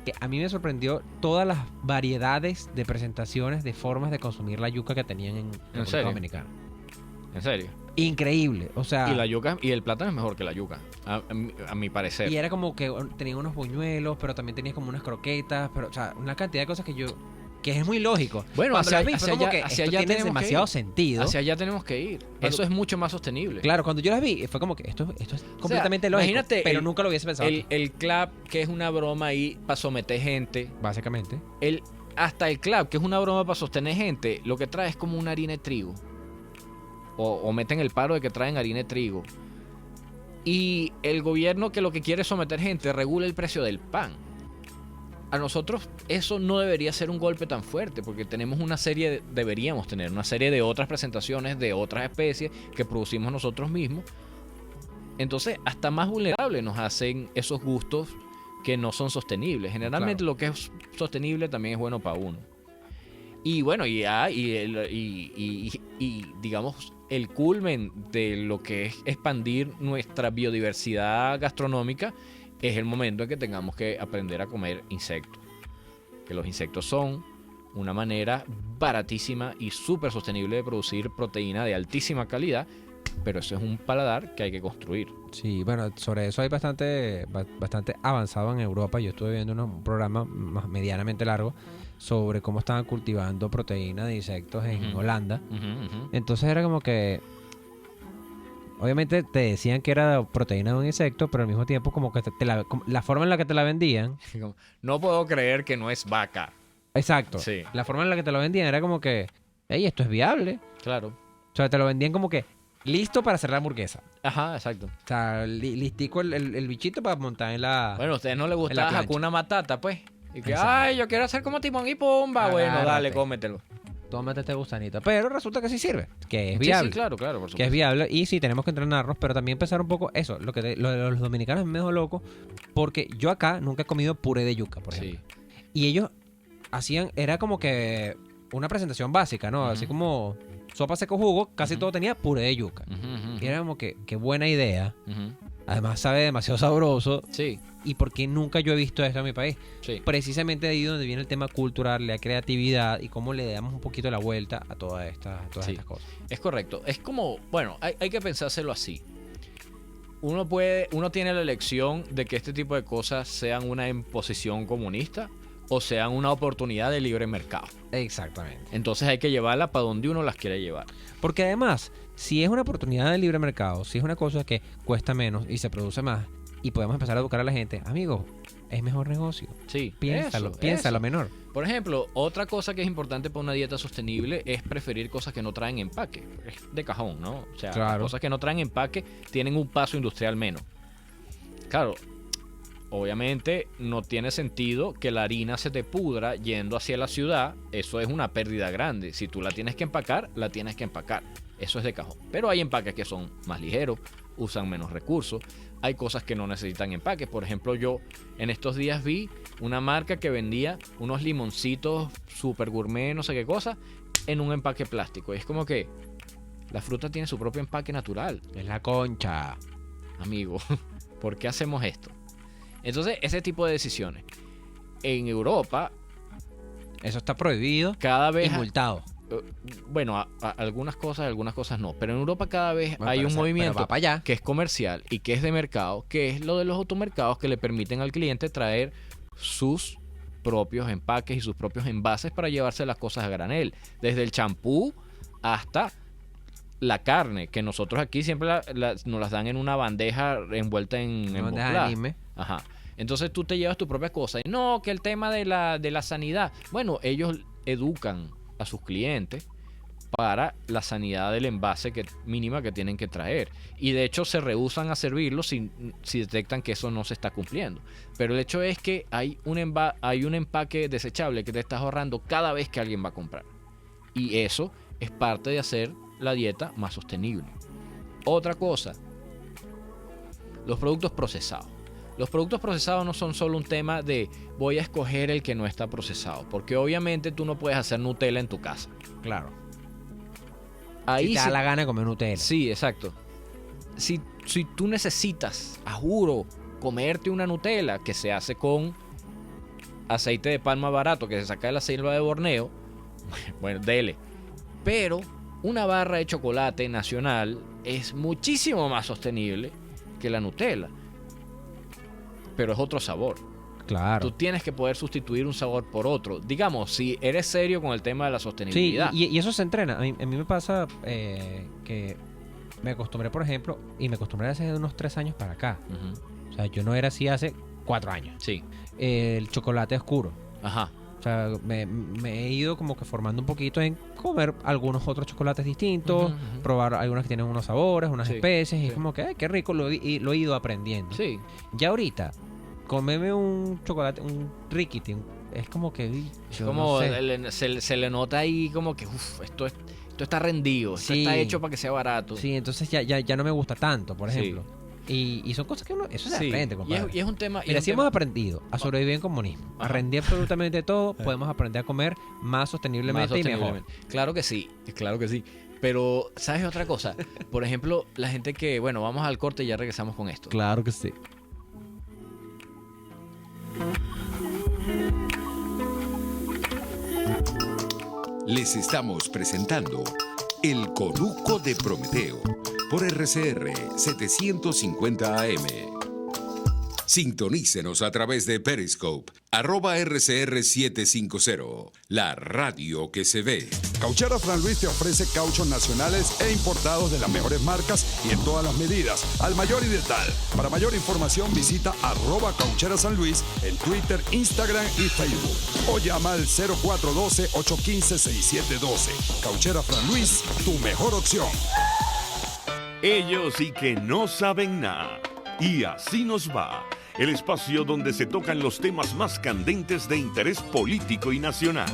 Speaker 3: Que a mí me sorprendió todas las variedades de presentaciones, de formas de consumir la yuca que tenían en República
Speaker 2: serio?
Speaker 3: Dominicana.
Speaker 2: En serio.
Speaker 3: Increíble. O sea,
Speaker 2: Y la yuca y el plátano es mejor que la yuca, a mi parecer.
Speaker 3: y era como que tenía unos buñuelos, pero también tenía como unas croquetas, pero, o sea, una cantidad de cosas que es muy lógico.
Speaker 2: Bueno,
Speaker 3: Cuando
Speaker 2: hacia,
Speaker 3: las vi, fue
Speaker 2: hacia
Speaker 3: como
Speaker 2: allá,
Speaker 3: que
Speaker 2: hacia
Speaker 3: esto
Speaker 2: allá
Speaker 3: tiene
Speaker 2: tenemos que
Speaker 3: demasiado
Speaker 2: ir.
Speaker 3: sentido.
Speaker 2: Hacia allá tenemos que ir. Eso es mucho más sostenible.
Speaker 3: Claro, cuando yo las vi, fue como que esto es completamente lógico.
Speaker 2: imagínate
Speaker 3: pero nunca lo hubiese pensado.
Speaker 2: El clap, que es una broma ahí para someter gente.
Speaker 3: Básicamente.
Speaker 2: Hasta el clap, que es una broma para sostener gente, lo que trae es como una harina de trigo. O meten el paro de que traen harina de trigo. Y el gobierno, que lo que quiere es someter gente, regula el precio del pan. A nosotros eso no debería ser un golpe tan fuerte, porque tenemos deberíamos tener una serie de otras presentaciones de otras especies que producimos nosotros mismos. Entonces, hasta más vulnerables nos hacen esos gustos que no son sostenibles. Generalmente
Speaker 3: Claro.
Speaker 2: lo que es sostenible también es bueno para uno. Y bueno, y digamos, el culmen de lo que es expandir nuestra biodiversidad gastronómica es el momento en que tengamos que aprender a comer insectos. Que los insectos son una manera baratísima y súper sostenible de producir proteína de altísima calidad, pero eso es un paladar que hay que construir.
Speaker 3: Sí, bueno, sobre eso hay bastante avanzado en Europa. Yo estuve viendo un programa medianamente largo sobre cómo estaban cultivando proteína de insectos en Holanda. Entonces era como que obviamente te decían que era proteína de un insecto, pero al mismo tiempo como que la forma en la que te la vendían.
Speaker 2: No puedo creer que no es vaca.
Speaker 3: Exacto.
Speaker 2: Sí.
Speaker 3: La forma en la que te lo vendían era como que, hey, esto es viable.
Speaker 2: Claro.
Speaker 3: O sea, te lo vendían como que listo para hacer la hamburguesa.
Speaker 2: Ajá, exacto.
Speaker 3: O sea, listico el bichito para montar en la...
Speaker 2: Bueno, a ustedes no les
Speaker 3: en la
Speaker 2: gusta
Speaker 3: plancha.
Speaker 2: Hakuna Matata, pues. Y que,
Speaker 3: Exacto.
Speaker 2: ay, yo quiero hacer como Timón y Pumba. Bueno,
Speaker 3: Agárrate.
Speaker 2: dale, cómetelo.
Speaker 3: Tómate este gusanito. Pero resulta que sí sirve. Que es
Speaker 2: Sí,
Speaker 3: viable.
Speaker 2: sí, claro, por
Speaker 3: Que es
Speaker 2: supuesto.
Speaker 3: viable. Y sí, tenemos que entrenarnos. Pero también pensar un poco eso. Lo de los dominicanos me dejó loco. Porque yo acá nunca he comido puré de yuca, por ejemplo.
Speaker 2: Sí.
Speaker 3: Y ellos hacían... Era como que una presentación básica, ¿no? Así como sopa seco jugo. Casi todo tenía puré de yuca. Y era como que qué buena idea. Además sabe demasiado sabroso.
Speaker 2: Sí,
Speaker 3: ¿Y por qué nunca yo he visto esto en mi país?
Speaker 2: sí.
Speaker 3: Precisamente de ahí donde viene el tema cultural, la creatividad y cómo le damos un poquito la vuelta a todas estas
Speaker 2: Sí.
Speaker 3: cosas.
Speaker 2: Es correcto. Es como, bueno, hay que pensárselo así. Uno tiene la elección de que este tipo de cosas sean una imposición comunista o sean una oportunidad de libre mercado.
Speaker 3: Exactamente.
Speaker 2: Entonces hay que llevarla para donde uno las quiere llevar.
Speaker 3: Porque además, si es una oportunidad de libre mercado, si es una cosa que cuesta menos y se produce más y podemos empezar a educar a la gente, amigo, es mejor negocio.
Speaker 2: Sí,
Speaker 3: Piénsalo,
Speaker 2: eso,
Speaker 3: piénsalo
Speaker 2: eso.
Speaker 3: menor.
Speaker 2: Por ejemplo, otra cosa que es importante para una dieta sostenible es preferir cosas que no traen empaque. Es de cajón, ¿no? O sea,
Speaker 3: Claro.
Speaker 2: las cosas que no traen empaque tienen un paso industrial menos. Claro, obviamente no tiene sentido que la harina se te pudra yendo hacia la ciudad. Eso es una pérdida grande. Si tú la tienes que empacar, la tienes que empacar. Eso es de cajón. Pero hay empaques que son más ligeros, usan menos recursos. Hay cosas que no necesitan empaques. Por ejemplo, yo en estos días vi una marca que vendía unos limoncitos super gourmet, no sé qué cosa, en un empaque plástico. Y es como que la fruta tiene su propio empaque natural.
Speaker 3: Es la concha.
Speaker 2: Amigo, ¿por qué hacemos esto? Entonces, ese tipo de decisiones. En Europa,
Speaker 3: Eso está prohibido
Speaker 2: cada vez...
Speaker 3: y multado.
Speaker 2: Bueno, algunas cosas no. Pero en Europa cada vez
Speaker 3: Bueno,
Speaker 2: hay
Speaker 3: pero
Speaker 2: un
Speaker 3: pero
Speaker 2: movimiento
Speaker 3: va para allá.
Speaker 2: que es comercial y que es de mercado, que es lo de los automercados que le permiten al cliente traer sus propios empaques y sus propios envases para llevarse las cosas a granel. Desde el champú hasta la carne, que nosotros aquí siempre nos las dan en una bandeja envuelta en
Speaker 3: Una bandeja de
Speaker 2: Bopla.
Speaker 3: anime.
Speaker 2: Ajá. Entonces tú te llevas tu propia cosa. Y no, que el tema de la sanidad. Bueno, ellos educan a sus clientes para la sanidad del envase mínima que tienen que traer. Y de hecho se rehúsan a servirlo si detectan que eso no se está cumpliendo. Pero el hecho es que hay un empaque desechable que te estás ahorrando cada vez que alguien va a comprar. Y eso es parte de hacer la dieta más sostenible. Otra cosa, los productos procesados. Los productos procesados no son solo un tema de voy a escoger el que no está procesado, porque obviamente tú no puedes hacer Nutella en tu casa.
Speaker 3: Claro.
Speaker 2: Ahí
Speaker 3: Si te da la gana de comer Nutella.
Speaker 2: Sí, exacto. Si tú necesitas, a juro, comerte una Nutella que se hace con aceite de palma barato que se saca de la selva de Borneo, bueno, dele. Pero una barra de chocolate nacional es muchísimo más sostenible que la Nutella. Pero es otro sabor.
Speaker 3: Claro.
Speaker 2: Tú tienes que poder sustituir un sabor por otro. Digamos, si eres serio con el tema de la
Speaker 3: Sí,
Speaker 2: sostenibilidad.
Speaker 3: y eso se entrena. A mí me pasa que me acostumbré, por ejemplo, y me acostumbré hace unos 3 años para acá.
Speaker 2: Ujú.
Speaker 3: O sea, yo no era así hace 4 años.
Speaker 2: Sí.
Speaker 3: El chocolate oscuro.
Speaker 2: Ajá.
Speaker 3: O sea, me he ido como que formando un poquito en comer algunos otros chocolates distintos,
Speaker 2: Ujú, ujú.
Speaker 3: probar algunos que tienen unos sabores, unas
Speaker 2: Sí,
Speaker 3: especies, y
Speaker 2: sí.
Speaker 3: es como que, ay, qué rico, lo he ido aprendiendo.
Speaker 2: Sí.
Speaker 3: Ya ahorita, comerme un chocolate, un riquiti, es como que, uy,
Speaker 2: Es
Speaker 3: yo
Speaker 2: como
Speaker 3: no sé.
Speaker 2: se le nota ahí como que esto está rendido, esto
Speaker 3: Sí.
Speaker 2: está hecho para que sea barato.
Speaker 3: Sí, entonces ya no me gusta tanto, por
Speaker 2: Sí.
Speaker 3: ejemplo. Y son cosas que uno, eso se
Speaker 2: Sí.
Speaker 3: aprende, compadre.
Speaker 2: Y es un tema. y
Speaker 3: Mira,
Speaker 2: es un
Speaker 3: si
Speaker 2: tema-
Speaker 3: hemos aprendido a sobrevivir en comunismo, a
Speaker 2: Ajá.
Speaker 3: rendir absolutamente todo, podemos aprender a comer más sosteniblemente,
Speaker 2: más
Speaker 3: y mejor.
Speaker 2: sosteniblemente. Claro que sí, claro que sí. Pero, ¿sabes otra cosa? Por ejemplo, la gente que, bueno, vamos al corte y ya regresamos con esto.
Speaker 3: Claro que sí.
Speaker 1: Les estamos presentando El Conuco de Prometeo por RCR 750 AM. Sintonícenos a través de Periscope, @RCR750, la radio que se ve.
Speaker 8: Cauchera Fran Luis te ofrece cauchos nacionales e importados de las mejores marcas y en todas las medidas, al mayor y de tal. Para mayor información visita @Cauchera San Luis en Twitter, Instagram y Facebook. O llama al 0412-815-6712. Cauchera Fran Luis, tu mejor opción.
Speaker 6: Ellos sí que no saben nada. Y así nos va. El espacio donde se tocan los temas más candentes de interés político y nacional.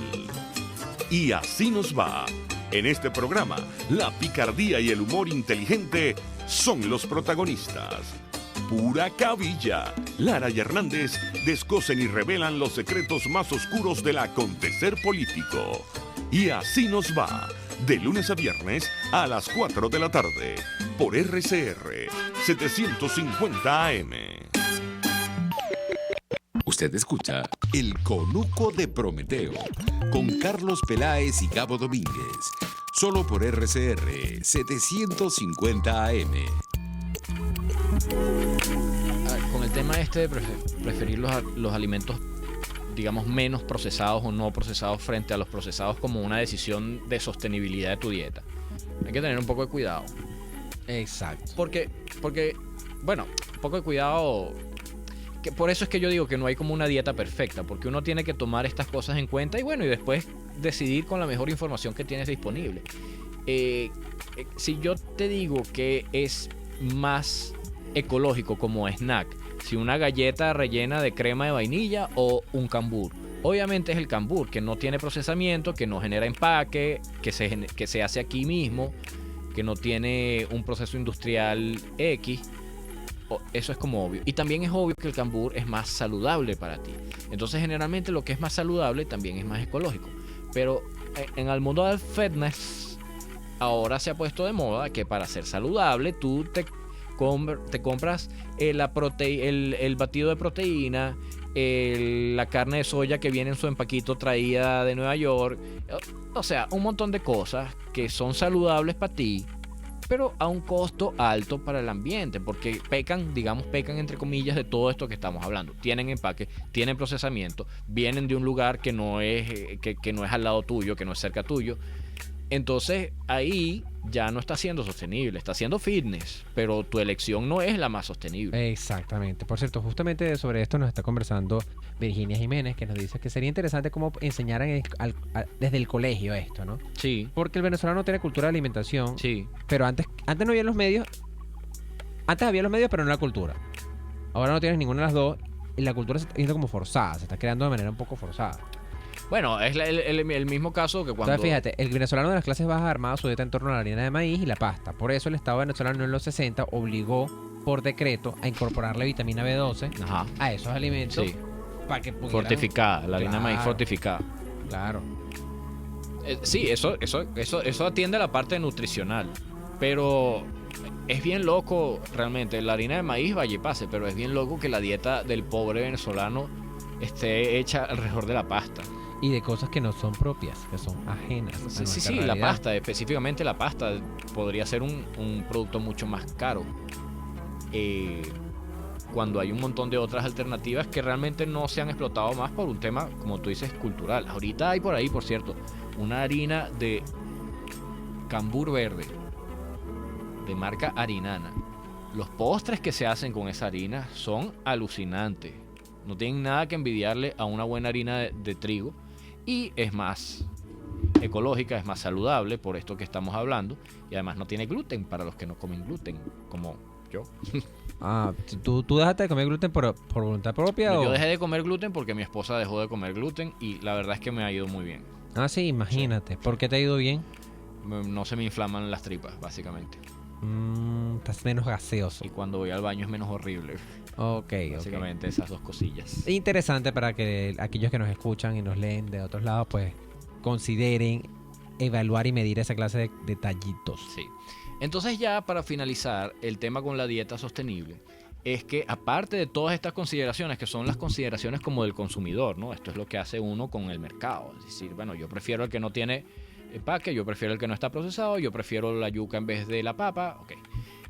Speaker 6: Y así nos va. En este programa, la picardía y el humor inteligente son los protagonistas. Pura cabilla. Lara y Hernández descosen y revelan los secretos más oscuros del acontecer político. Y así nos va. De lunes a viernes a las 4 de la tarde. Por RCR 750 AM.
Speaker 1: Usted escucha El Conuco de Prometeo con Carlos Peláez y Gabo Domínguez. Solo por RCR 750 AM.
Speaker 2: Con el tema de preferir los alimentos, digamos, menos procesados o no procesados frente a los procesados como una decisión de sostenibilidad de tu dieta. Hay que tener un poco de cuidado.
Speaker 3: Exacto.
Speaker 2: Porque bueno, un poco de cuidado. Que por eso es que yo digo que no hay como una dieta perfecta, porque uno tiene que tomar estas cosas en cuenta y bueno, y después decidir con la mejor información que tienes disponible. Si yo te digo que es más ecológico como snack, si una galleta rellena de crema de vainilla o un cambur, obviamente es el cambur, que no tiene procesamiento, que no genera empaque, que se hace aquí mismo. que no tiene un proceso industrial X. Eso es como obvio. Y también es obvio que el cambur es más saludable para ti. Entonces, generalmente lo que es más saludable también es más ecológico. Pero en el mundo del fitness, ahora se ha puesto de moda que para ser saludable tú te compras el batido de proteína, la carne de soya que viene en su empaquito traída de Nueva York. O sea, un montón de cosas que son saludables para ti, pero a un costo alto para el ambiente, porque pecan entre comillas de todo esto que estamos hablando. Tienen empaque, tienen procesamiento, vienen de un lugar que no es al lado tuyo, que no es cerca tuyo. Entonces ahí ya no está siendo sostenible, está siendo fitness, pero tu elección no es la más sostenible.
Speaker 3: Exactamente. Por cierto, justamente sobre esto nos está conversando Virginia Jiménez, que nos dice que sería interesante cómo enseñaran desde el colegio esto, ¿no?
Speaker 2: Sí.
Speaker 3: Porque el venezolano no tiene cultura de alimentación.
Speaker 2: Sí.
Speaker 3: Pero antes no había los medios. Antes había los medios, pero no la cultura. Ahora no tienes ninguna de las dos y la cultura se está yendo como forzada, se está creando de manera un poco forzada.
Speaker 2: Bueno, es el mismo caso que cuando...
Speaker 3: Entonces, fíjate, el venezolano de las clases bajas armaba su dieta en torno a la harina de maíz y la pasta. Por eso el Estado venezolano en los 60 obligó por decreto a incorporarle vitamina B12 a esos alimentos.
Speaker 2: Sí.
Speaker 3: Para que pudieran...
Speaker 2: Fortificada, la harina de maíz fortificada.
Speaker 3: Claro.
Speaker 2: Sí, eso atiende a la parte nutricional. Pero es bien loco, realmente. La harina de maíz vaya y pase, pero es bien loco que la dieta del pobre venezolano esté hecha alrededor de la pasta.
Speaker 3: Y de cosas que no son propias, que son ajenas.
Speaker 2: Sí, la pasta, específicamente la pasta, podría ser un producto mucho más caro. Cuando hay un montón de otras alternativas que realmente no se han explotado más por un tema, como tú dices, cultural. Ahorita hay por ahí, por cierto, una harina de cambur verde, de marca Harinana. Los postres que se hacen con esa harina son alucinantes. No tienen nada que envidiarle a una buena harina de trigo. Y es más ecológica, es más saludable por esto que estamos hablando. Y además no tiene gluten para los que no comen gluten, como yo.
Speaker 3: ¿Tú dejaste de comer gluten por voluntad propia?
Speaker 2: Yo dejé de comer gluten porque mi esposa dejó de comer gluten y la verdad es que me ha ido muy bien.
Speaker 3: Ah, sí, imagínate. Sí. ¿Por qué te ha ido bien?
Speaker 2: No se me inflaman las tripas, básicamente.
Speaker 3: Estás menos gaseoso.
Speaker 2: Y cuando voy al baño es menos horrible.
Speaker 3: Ok,
Speaker 2: básicamente esas dos cosillas.
Speaker 3: Interesante para que aquellos que nos escuchan y nos leen de otros lados, pues consideren evaluar y medir esa clase de detallitos.
Speaker 2: Sí. Entonces ya para finalizar, el tema con la dieta sostenible es que aparte de todas estas consideraciones, que son las consideraciones como del consumidor, ¿no? Esto es lo que hace uno con el mercado. Es decir, bueno, yo prefiero el que no tiene empaque, yo prefiero el que no está procesado, yo prefiero la yuca en vez de la papa, ok.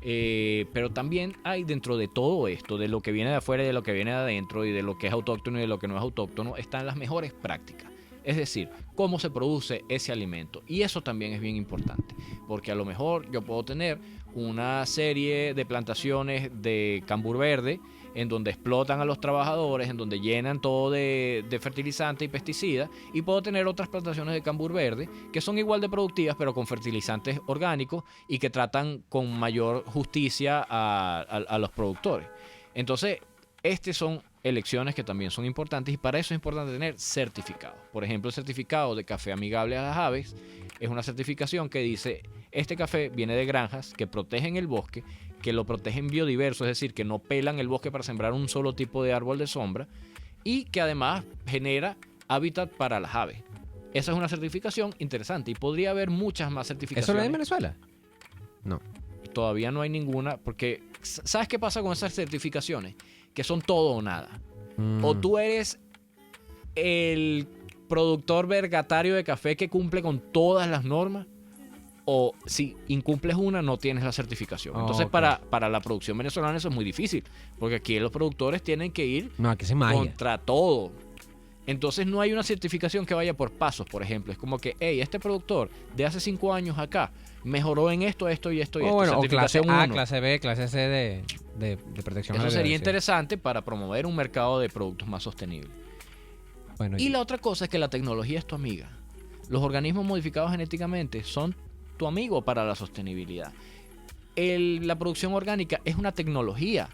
Speaker 2: Pero también hay dentro de todo esto, de lo que viene de afuera y de lo que viene de adentro y de lo que es autóctono y de lo que no es autóctono, están las mejores prácticas. Es decir, cómo se produce ese alimento. Y eso también es bien importante, porque a lo mejor yo puedo tener una serie de plantaciones de cambur verde en donde explotan a los trabajadores, en donde llenan todo de fertilizante y pesticida, y puedo tener otras plantaciones de cambur verde que son igual de productivas pero con fertilizantes orgánicos y que tratan con mayor justicia a los productores. Entonces, estas son elecciones que también son importantes y para eso es importante tener certificados. Por ejemplo, el certificado de café amigable a las aves es una certificación que dice: este café viene de granjas que protegen el bosque, que lo protegen biodiverso, es decir, que no pelan el bosque para sembrar un solo tipo de árbol de sombra y que además genera hábitat para las aves. Esa es una certificación interesante y podría haber muchas más certificaciones.
Speaker 3: ¿Eso lo hay en Venezuela? No.
Speaker 2: Todavía no hay ninguna, porque ¿sabes qué pasa con esas certificaciones? Que son todo o nada. O tú eres el productor vergatario de café que cumple con todas las normas, o si incumples una, no tienes la certificación. Entonces, okay, para la producción venezolana eso es muy difícil, porque aquí los productores tienen que ir contra todo. Entonces no hay una certificación que vaya por pasos, por ejemplo. Es como que, hey, este productor de hace 5 años acá mejoró en esto, esto y esto y esto.
Speaker 3: Bueno, o clase A, clase B, clase C de protección.
Speaker 2: Eso sería interesante para promover un mercado de productos más sostenible. Bueno, y la otra cosa es que la tecnología es tu amiga. Los organismos modificados genéticamente son tu amigo para la sostenibilidad. La producción orgánica es una tecnología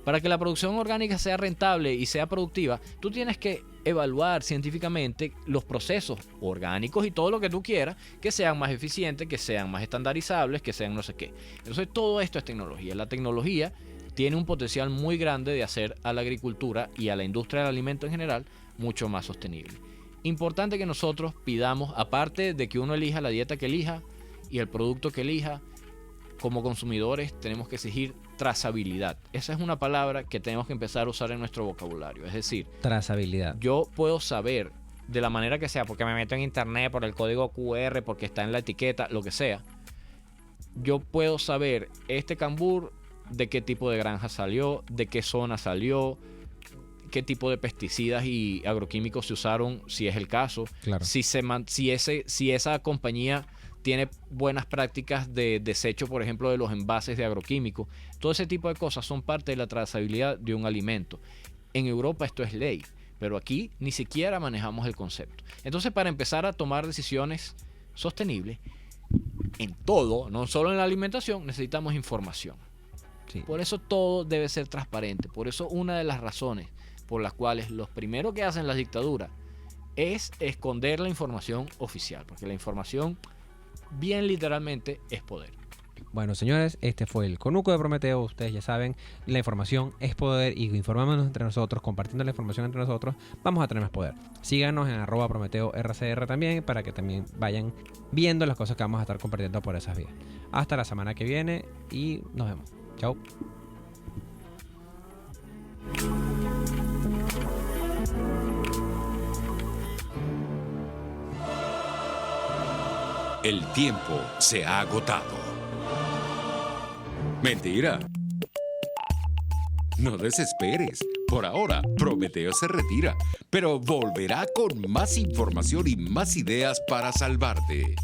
Speaker 2: Para que la producción orgánica sea rentable y sea productiva, tú tienes que evaluar científicamente los procesos orgánicos y todo lo que tú quieras que sean más eficientes, que sean más estandarizables, que sean no sé qué. Entonces todo esto es tecnología. La tecnología tiene un potencial muy grande de hacer a la agricultura y a la industria del alimento en general mucho más sostenible. Importante que nosotros pidamos, aparte de que uno elija la dieta que elija y el producto que elija, como consumidores tenemos que exigir trazabilidad. Esa es una palabra que tenemos que empezar a usar en nuestro vocabulario. Es decir,
Speaker 3: Trazabilidad.
Speaker 2: yo puedo saber de la manera que sea, porque me meto en internet, por el código QR, porque está en la etiqueta, lo que sea. Yo puedo saber este cambur de qué tipo de granja salió, de qué zona salió, qué tipo de pesticidas y agroquímicos se usaron, si es el caso.
Speaker 3: Claro.
Speaker 2: Si esa compañía tiene buenas prácticas de desecho, por ejemplo, de los envases de agroquímicos. Todo ese tipo de cosas son parte de la trazabilidad de un alimento. En Europa esto es ley, pero aquí ni siquiera manejamos el concepto. Entonces, para empezar a tomar decisiones sostenibles, en todo, no solo en la alimentación, necesitamos información.
Speaker 3: Sí.
Speaker 2: Por eso todo debe ser transparente. Por eso una de las razones por las cuales los primeros que hacen las dictaduras es esconder la información oficial, porque la información bien literalmente es poder.
Speaker 3: Bueno, señores, este fue el Conuco de Prometeo. Ustedes ya saben, la información es poder y informándonos entre nosotros, compartiendo la información entre nosotros, vamos a tener más poder. Síganos en @PrometeoRCR también para que también vayan viendo las cosas que vamos a estar compartiendo por esas vías. Hasta la semana que viene y nos vemos. Chao.
Speaker 1: El tiempo se ha agotado. Mentira. No desesperes. Por ahora, Prometeo se retira, pero volverá con más información y más ideas para salvarte.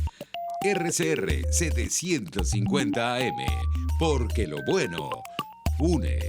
Speaker 1: RCR 750 AM, porque lo bueno une.